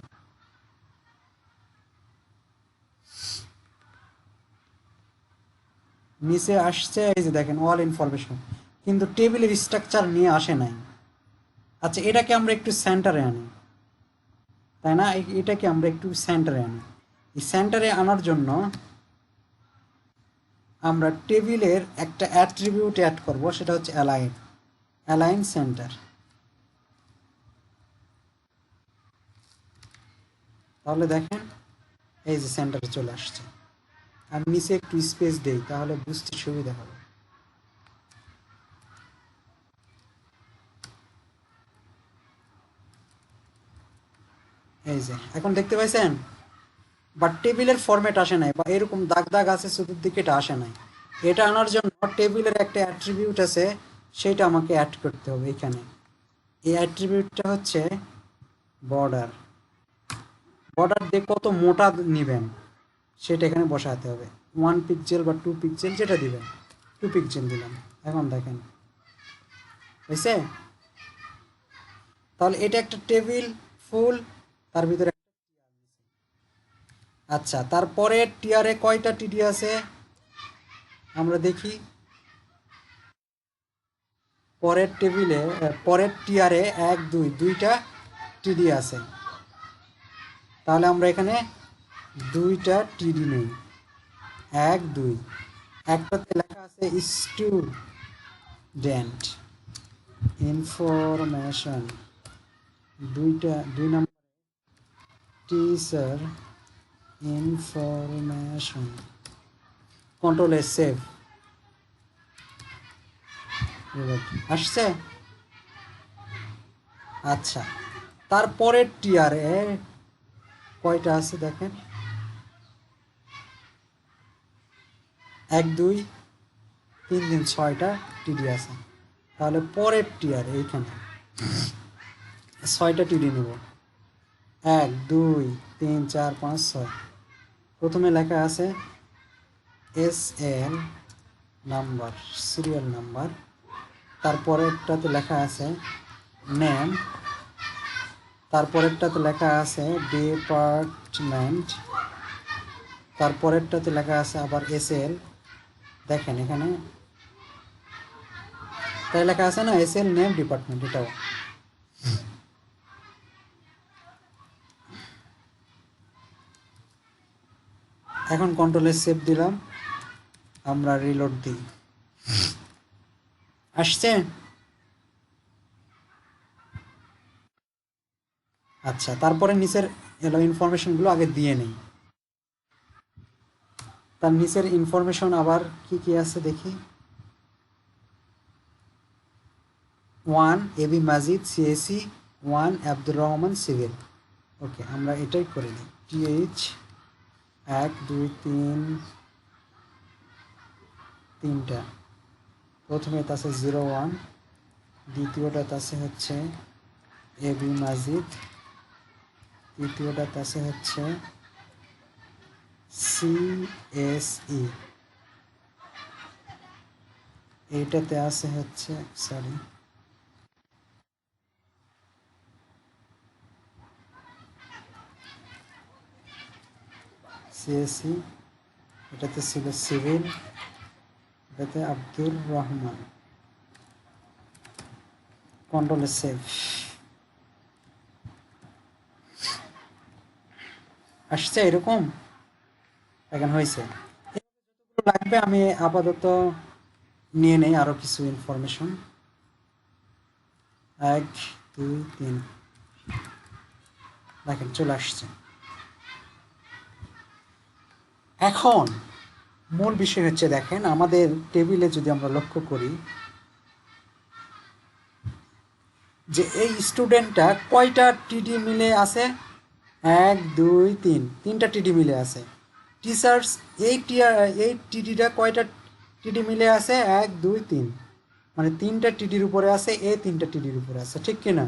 [SPEAKER 1] নিচে আসছে এই যে দেখেন অল ইনফরমেশন, কিন্তু টেবিলের স্ট্রাকচার নিয়ে আসে নাই। আচ্ছা, এটাকে আমরা একটু সেন্টারে আনি, তাই না? এটাকে আমরা একটু সেন্টারে আনি। এই সেন্টারে আনার জন্য আমরা টেবিলের একটা অ্যাট্রিবিউট অ্যাড করব, সেটা হচ্ছে অ্যালাইন। Align centre. তাহলে দেখেন এই যে সেন্টারে চলে আসছে। আর নিচে একটু স্পেস দেই, তাহলে বুঝতে সুবিধা হবে। এই যে এখন দেখতে পাইছেন? বাট টেবিলের ফরম্যাট আসে নাই, বা এরকম দাগ দাগ আছে চতুর্দিকে, এটা আসে নাই। এটা আনার জন্য টেবিলের একটা অ্যাট্রিবিউট আছে, সেটা আমাকে অ্যাড করতে হবে এখানে। এই অ্যাট্রিবিউটটা হচ্ছে বর্ডার। বর্ডার দিয়ে কত মোটা নেবেন সেটা এখানে বসাতে হবে। 1 পিক্সেল বা 2 পিক্সেল যেটা দিবেন। 2 পিক্সেল দিলাম। এখন দেখেন হয়েছে? তাহলে এটা একটা টেবিল ফুল, তার ভিতরে আচ্ছা, তারপরে টিয়ারে কয়টা টিডি আছে আমরা দেখি। পরের টেবিলে পরের টিয়ারে 1 2 দুইটা টিডি আছে। তাহলে আমরা এখানে দুইটা টিডি নেই, 1 2। একটাতে লেখা আছে স্টুডেন্ট ইনফরমেশন, দুই number teacher information. Control S save. আসছে। আচ্ছা, তারপরের টিয়ারে কয়টা আছে দেখেন, 1 2 3 3 6টা টিডি আছে। তাহলে পরের টিয়ার এইখানে 6টা টিডি নেব, 1 2 3 4 5 6। প্রথমে লেখা আছে SL নাম্বার, সিরিয়াল নাম্বার। তারপরেরটাতে লেখা আছে নেম, তারপরেরটাতে লেখা আছে ডিপার্টমেন্ট, তারপরেরটাতে লেখা আছে আবার SL। দেখেন এখানে তাই লেখা আছে না, SL নেম ডিপার্টমেন্ট। এটাও এখন কন্ট্রোলে সেভ দিলাম, আমরা রিলোড দিই। আসছে। আচ্ছা, তারপরে নিচের এলো ইনফরমেশনগুলো আগে দিয়ে নেই। তার নিচের ইনফরমেশন আবার কি কি আছে দেখি। 1 এবি মাজিদ CAC, 1 আব্দুর রহমান সিভিল। ওকে, আমরা এটাই করে দিই। TH 1 2 3 তিনটা। প্রথমে আছে 01, দ্বিতীয়টা আছে হচ্ছে এবি মাজিদ, তৃতীয়টা আছে হচ্ছে CSE, এইটাতে আছে হচ্ছে সরি CSE, এটাতে ছিল সিভিল, এটাতে আব্দুর রহমান। Control save. আসছে এরকম, এখন হয়েছে। লাগবে আমি আপাতত নিয়ে নেই আরো কিছু ইনফরমেশন। 1 2 3 দেখেন চলে আসছে। এখন মূল বিষয় হচ্ছে, দেখেন আমাদের টেবিলে যদি আমরা লক্ষ্য করি যে এই স্টুডেন্টটা কয়টা টিডি মিলে আছে, 1 2 3 তিনটা টিডি মিলে আছে। টিচার্স এই টিডিটা কয়টা টিডি মিলে আছে, 1 2 3, মানে তিনটা টিডির উপরে আছে, এই তিনটা টিডির উপরে আছে, ঠিক কিনা?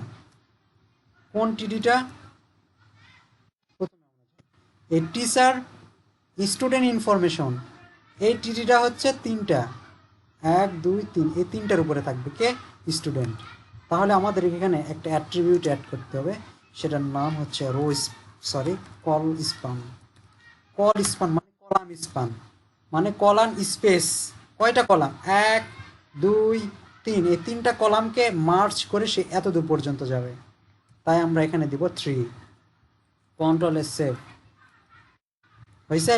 [SPEAKER 1] কোন টিডিটা? এই টিচার স্টুডেন্ট ইনফরমেশন, এই টিডিটা হচ্ছে তিনটা, 1 2 3, এই তিনটার উপরে থাকবে কে, স্টুডেন্ট। তাহলে আমাদের এখানে একটা অ্যাট্রিবিউট অ্যাড করতে হবে, সেটার নাম হচ্ছে কল স্পান। কল স্পান মানে কলাম স্পান, মানে কলাম স্পেস। কয়টা কলাম, 1 2 3, এই তিনটা কলামকে মার্চ করে সে এত দূর পর্যন্ত যাবে। তাই আমরা এখানে দিব 3। Control save. হয়েছে?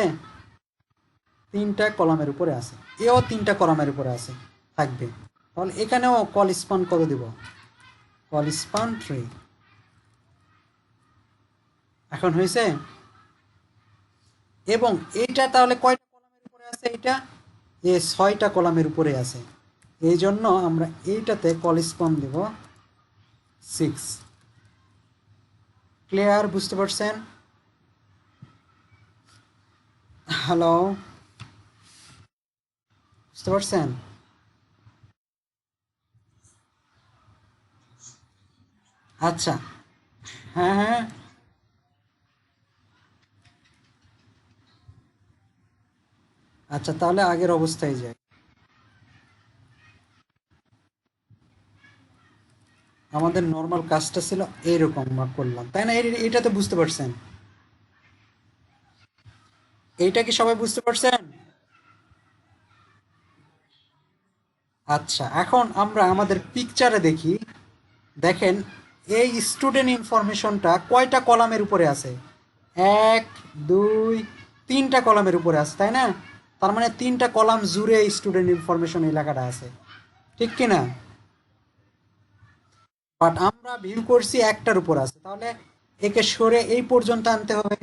[SPEAKER 1] তিনটা কলামের উপরে আছে, এও তিনটা কলামের উপরে আছে, থাকবে। তাহলে এখানেও কল স্পান কত দিব, কল স্পান 3। এখন হয়েছে? এবং এইটা তাহলে কয়টা কলামের উপরে আছে, এটা 6টা কলামের উপরে আছে। এই জন্য আমরা এইটাতে কল স্পান দেব 6। ক্লিয়ার? বুঝতে পারছেন? হ্যালো, বুঝতে পারছেন? আচ্ছা, হ্যাঁ হ্যাঁ। আচ্ছা, তাহলে আগের অবস্থায় যাই। আমাদের নর্মাল কাজটা ছিল এইরকম আমরা করলাম, তাই না? এটা তো বুঝতে পারছেন? এইটা কি সবাই বুঝতে পারছেন? আচ্ছা, এখন আমরা আমাদের পিকচারে দেখি। দেখেন, এই স্টুডেন্ট ইনফরমেশনটা কয়টা কলামের উপরে আছে? এক, দুই, তিনটা কলামের উপরে আছে, তাই না? তার মানে তিনটা কলাম জুড়ে স্টুডেন্ট ইনফরমেশন এই লেখাটা আছে, ঠিক কি না? বাট আমরা ভিউ করছি একটার উপর আছে, তাহলে একে সরে এই পর্যন্ত আনতে হবে।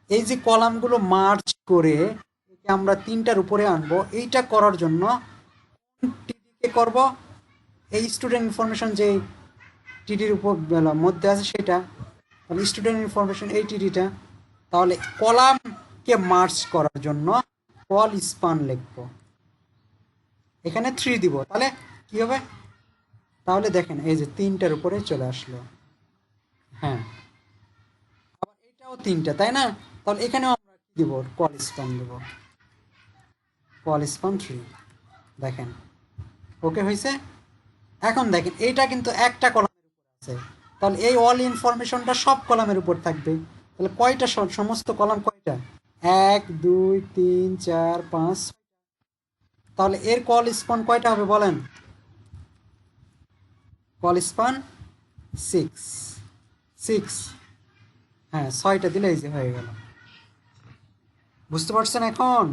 [SPEAKER 1] এই যে কলামগুলো মার্জ করে একে আমরা তিনটার উপরে আনবো, এইটা করার জন্য টিডিকে করব এই স্টুডেন্ট ইনফরমেশন যে টিডির উপর মধ্যে আছে সেটা, তাহলে স্টুডেন্ট ইনফরমেশন এই টিডিটা। তাহলে কলামকে মার্জ করার জন্য কল স্পান লিখবো, এখানে 3 দিব, তাহলে কি হবে? তাহলে দেখেন এই যে তিনটার উপরে চলে আসলো। হ্যাঁ, আবার এটাও তিনটা, তাই না? তাহলে এখানেও আমরা কি দিব? কল স্পান দেব, কল স্পান 3। দেখেন, ওকে হয়েছে। এখন দেখেন এইটা কিন্তু একটা কলামের উপর আছে, তাহলে এই অল ইনফরমেশনটা সব কলামের উপর থাকবে। তাহলে কয়টা, সমস্ত কলাম কয়টা? এক, দুই, তিন, চার, পাঁচ। তাহলে এর কল স্পান কয়টা হবে বলেন? Call span 6, 6। হ্যাঁ, 6টা দিলে এই যে হয়ে গেল। বুঝতে পারছেন এখন?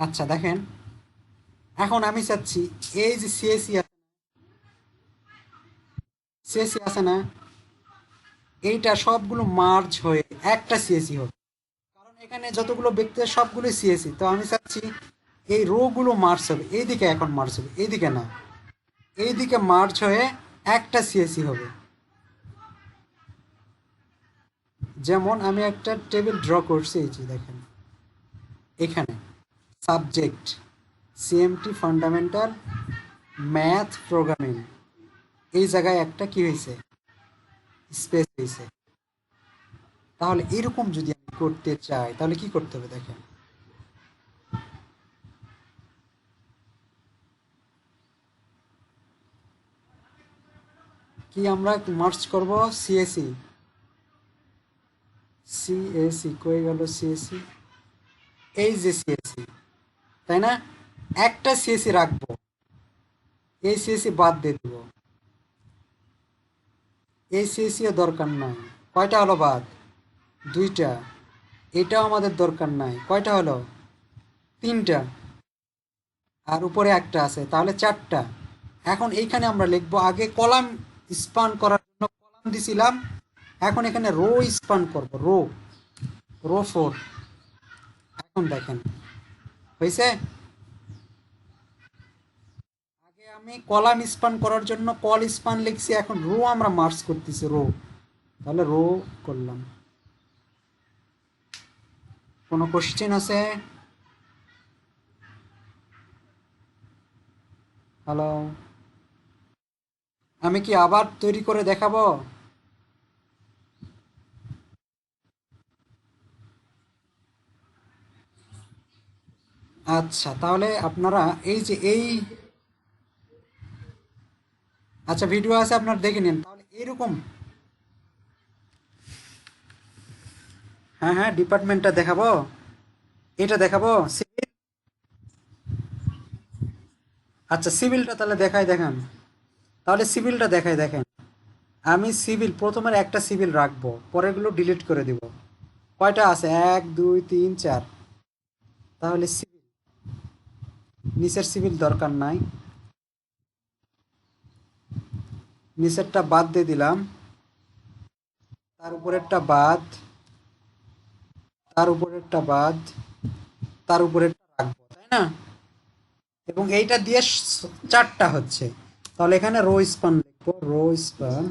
[SPEAKER 1] আচ্ছা দেখেন, এখন আমি চাচ্ছি এই যে সিএসি আছে না, এইটা সবগুলো মার্জ হয়ে একটা সিএসি হবে। কারণ এখানে যতগুলো ব্যক্তি আছে সবগুলো সিএসি, তো আমি চাচ্ছি এই রো গুলো মার্জ হবে এইদিকে, এখন মার্জ হবে এইদিকে না, এইদিকে মার্জ হয়ে একটা সিএসি হবে। যেমন আমি একটা টেবিল ড্র করছি, এই যে দেখেন এখানে subject CMT fundamental math programming, এই জায়গায় একটা কি হয়েছে? স্পেস হয়েছে। তাহলে এরকম যদি আমি করতে চাই তাহলে কি করতে হবে দেখেন, কি আমরা মার্চ করব? সিএসি, সিএসি কই গেল? সিএসি, এই যে সিএসি, তাই না? একটা সিএসি রাখবো, এই সিএসি বাদ দিয়ে দিব, এই সিএসিও দরকার নাই। কয়টা হলো বাদ? দুইটা। এটাও আমাদের দরকার নাই। কয়টা হলো? তিনটা। আর উপরে একটা আছে, তাহলে চারটা। এখন এইখানে আমরা লিখবো, আগে কলাম স্পান করার জন্য কলাম দিছিলাম, এখন এখানে রো স্পান করব, রো, রো 4। এখন দেখেন হয়েছে। আগে আমি কলাম স্পান করার জন্য কল স্পান লিখছি, এখন রো আমরা মার্চ করতেছি, রো। তাহলে রো করলাম। কোনো কোশ্চেন আছে? হ্যালো, আমি কি আবার তৈরি করে দেখাবো? আচ্ছা, তাহলে আপনারা এই যে এই, আচ্ছা ভিডিও আছে আপনার দেখে নিন, তাহলে এরকম। হ্যাঁ হ্যাঁ, ডিপার্টমেন্টটা দেখাবো, এটা দেখাবো সিভিল। আচ্ছা সিভিলটা তাহলে দেখাই, দেখান। তাহলে সিভিলটা দেখাই, দেখেন। আমি সিভিল প্রথমের একটা সিভিল রাখবো, পরেরগুলো ডিলিট করে দিব। কয়টা আছে? এক, দুই, তিন, চার। তাহলে সিভিল, নিচের সিভিল দরকার নাই, নিচেরটা বাদ দিয়ে দিলাম, তার উপরেরটা বাদ, তার উপরেরটা বাদ, তার উপরেরটা রাখবো, তাই না? এবং এইটা দিয়ে চারটা হচ্ছে, তাহলে এখানে রো স্পান লিখবো, রো স্পান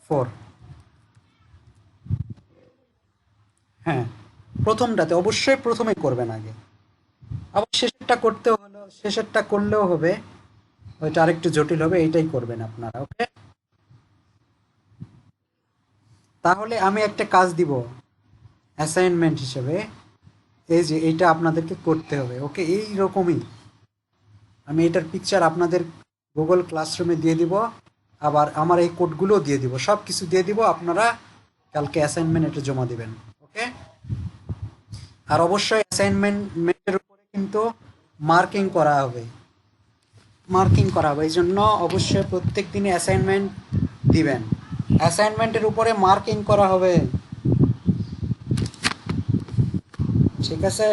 [SPEAKER 1] 4। হ্যাঁ, প্রথমটাতে অবশ্যই প্রথমে করবেন আগে, আবার শেষেরটা করতেও হলো, শেষেরটা করলেও হবে, ওইটা আরেকটু জটিল হবে, এইটাই করবেন আপনারা, ওকে? তাহলে আমি একটা কাজ দিব অ্যাসাইনমেন্ট হিসেবে, এই যে এইটা আপনাদেরকে করতে হবে, ওকে? এই রকমই আমি এটার পিকচার আপনাদের গুগল ক্লাসরুমে দিয়ে দিব, আবার আমার এই কোডগুলোও দিয়ে দিব, সব কিছু দিয়ে দিব, আপনারা কালকে অ্যাসাইনমেন্ট এটা জমা দিবেন। ওকে, আর অবশ্যই অ্যাসাইনমেন্টের উপরে কিন্তু মার্কিং করা হবে, মার্কিং করা হবে, এই জন্য অবশ্যই প্রত্যেক দিনে অ্যাসাইনমেন্ট দিবেন, অ্যাসাইনমেন্টের উপরে মার্কিং করা হবে, ঠিক আছে?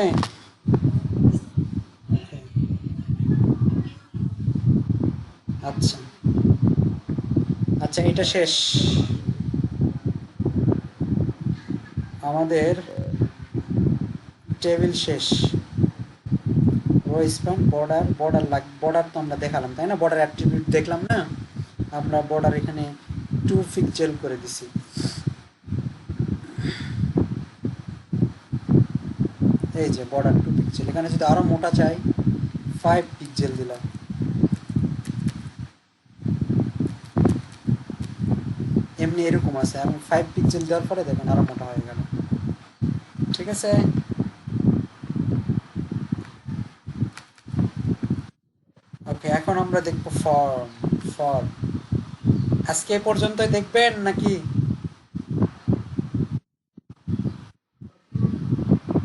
[SPEAKER 1] আচ্ছা আচ্ছা, এটা শেষ আমাদের, টেবিল শেষ, রো স্প্যান, বর্ডার, বর্ডার তো আমরা দেখালাম তাই না, বর্ডার অ্যাট্রিবিউট দেখলাম না আমরা, বর্ডার এখানে 2 পিক্সেল করে দিছি, এই যে বর্ডার 2 পিক্সেল, এখানে যদি আরো মোটা চাই 5 পিক্সেল দিলাম, এমনি এরকম আছে, আমি 5 পিক্সেল দেওয়ার পরে দেখেন আরো মোটা হয়ে গেল, ঠিক আছে? ওকে, এখন আমরা দেখবো ফর্ম। ফর্ম আজকে এ পর্যন্তই দেখবেন নাকি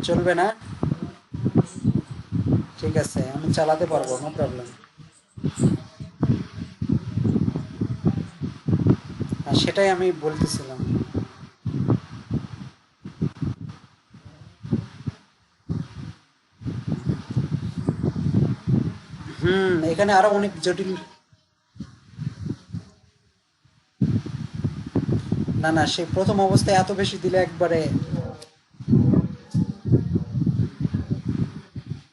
[SPEAKER 1] চলবে না? ঠিক আছে, আমি চালাতে পারবো, নো প্রবলেম। সেটাই আমি বলতেছিলাম। এখানে আরো অনেক জটিল, না না, সেই প্রথম অবস্থায় এত বেশি দিলে একবারে,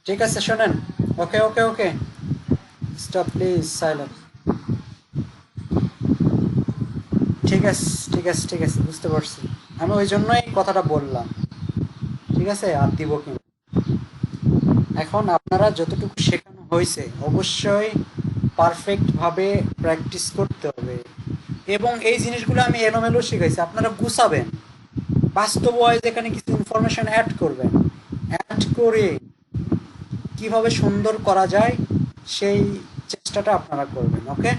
[SPEAKER 1] ঠিক আছে শোনেন, ওকে ওকে ওকে, স্টপ প্লিজ, সাইলেন্ট। ঠিক আছে ঠিক আছে ঠিক আছে, বুঝতে পারছি, আমি ওই জন্যই কথাটা বললাম, ঠিক আছে? আর দিব কিন্তু, এখন আপনারা যতটুকু শেখানো হয়েছে অবশ্যই পারফেক্ট ভাবে প্র্যাকটিস করতে হবে, এবং এই জিনিসগুলো আমি এলোমেলো শিখাইছি, আপনারা গুছাবেন, বাস্তব ওয়াইজ এখানে কিছু ইনফরমেশন অ্যাড করবেন, অ্যাড করে কিভাবে সুন্দর করা যায় সেই চেষ্টাটা আপনারা করবেন। ওকে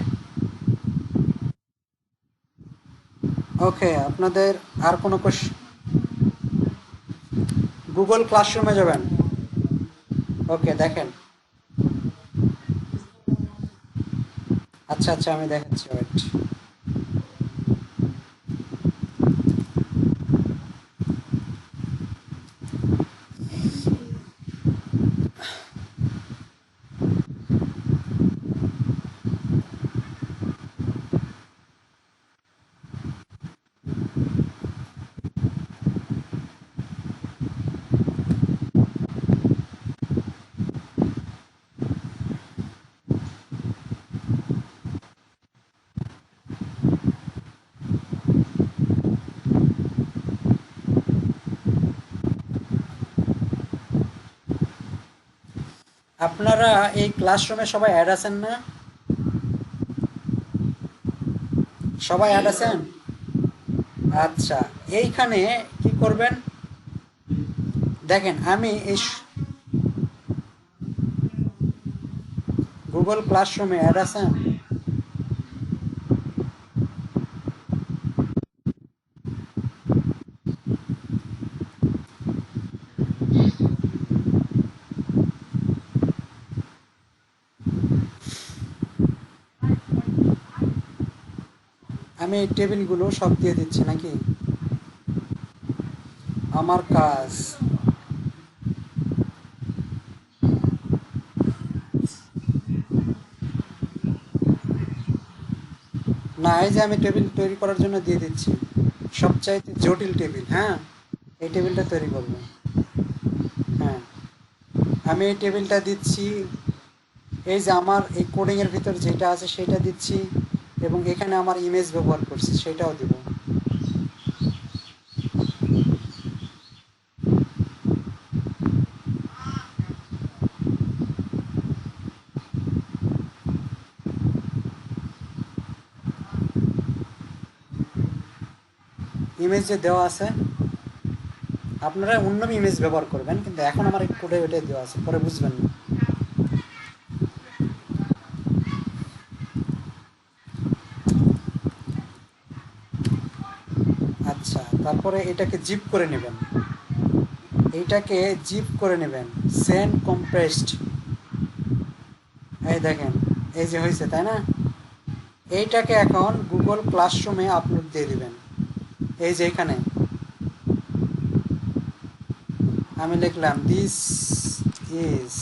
[SPEAKER 1] ওকে, আপনাদের আর কোনো গুগল ক্লাসরুমে যাবেন, ওকে দেখেন, আচ্ছা আচ্ছা আমি দেখাচ্ছি, ওয়েট। আপনারা এই ক্লাসরুমে সবাই অ্যাড আছেন না? সবাই অ্যাড আছেন? আচ্ছা, এইখানে কি করবেন দেখেন, আমি এই গুগল ক্লাসরুমে অ্যাড আছেন, আমি এই টেবিলগুলো সব দিয়ে দিচ্ছি নাকি, আমার কাজ, না এই যে আমি টেবিল তৈরি করার জন্য দিয়ে দিচ্ছি, সবচাইতে জটিল টেবিল, হ্যাঁ এই টেবিলটা তৈরি করব, হ্যাঁ আমি এই টেবিলটা দিচ্ছি, এই যে আমার এই কোডিংয়ের ভিতর যেটা আছে সেটা দিচ্ছি, এবং এখানে আমার ইমেজ ব্যবহার করছি সেটাও দিব, ইমেজ যে দেওয়া আছে আপনারা অন্য ইমেজ ব্যবহার করবেন, কিন্তু এখন আমার এই কোডে ওইটাই দেওয়া আছে, পরে বুঝবেন না। তারপরে এটাকে জিপ করে নেবেন, এইটাকে জিপ করে নেবেন, সেন্ড কম্প্রেসড। এই দেখেন, এই যে হয়েছে, তাই না? এইটাকে এখন গুগল ক্লাসরুমে আপলোড দিয়ে দিবেন। এই যে এখানে আমি লিখলাম দিস ইজ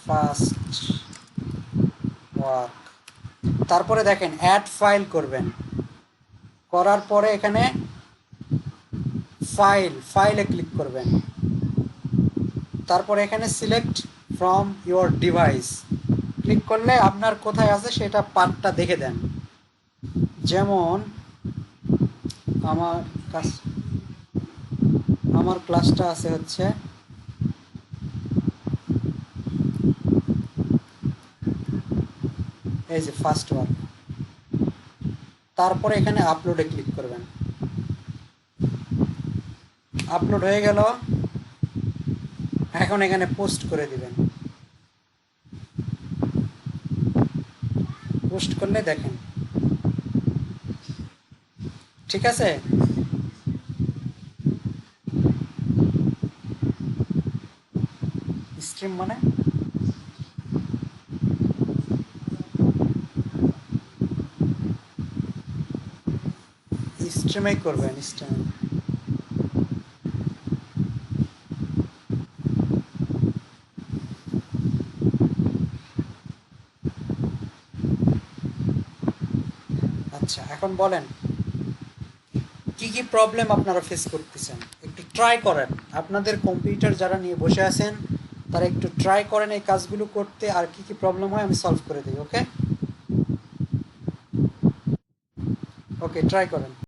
[SPEAKER 1] ফার্স্ট ওয়ার্ক। তারপরে দেখেন অ্যাড ফাইল করবেন, করার পরে এখানে ফাইলে ক্লিক করবেন। তারপরে এখানে select from your device click করলে আপনার কোথায় আছে সেটা পার্টটা দেখে দেন। যেমন আমার কাছ আমার ক্লাসটা আছে হচ্ছে এই যে ফার্স্ট ওয়ার্ক। তারপরে এখানে আপলোডে ক্লিক করবেন, আপলোড হয়ে গেল। এখন এখানে পোস্ট করে দিবেন, পোস্ট করলে দেখেন ঠিক আছে। স্ট্রিম মানে স্ট্রিমেই করবেন, স্ট্রিম। আচ্ছা, এখন বলেন কি কি প্রবলেম আপনারা ফেস করতেছেন, একটু ট্রাই করেন। আপনাদের কম্পিউটার যারা নিয়ে বসে আছেন তারা একটু ট্রাই করেন এই কাজগুলো করতে, আর কি কি প্রবলেম হয় আমি সলভ করে দিই। ওকে ওকে, ট্রাই করেন।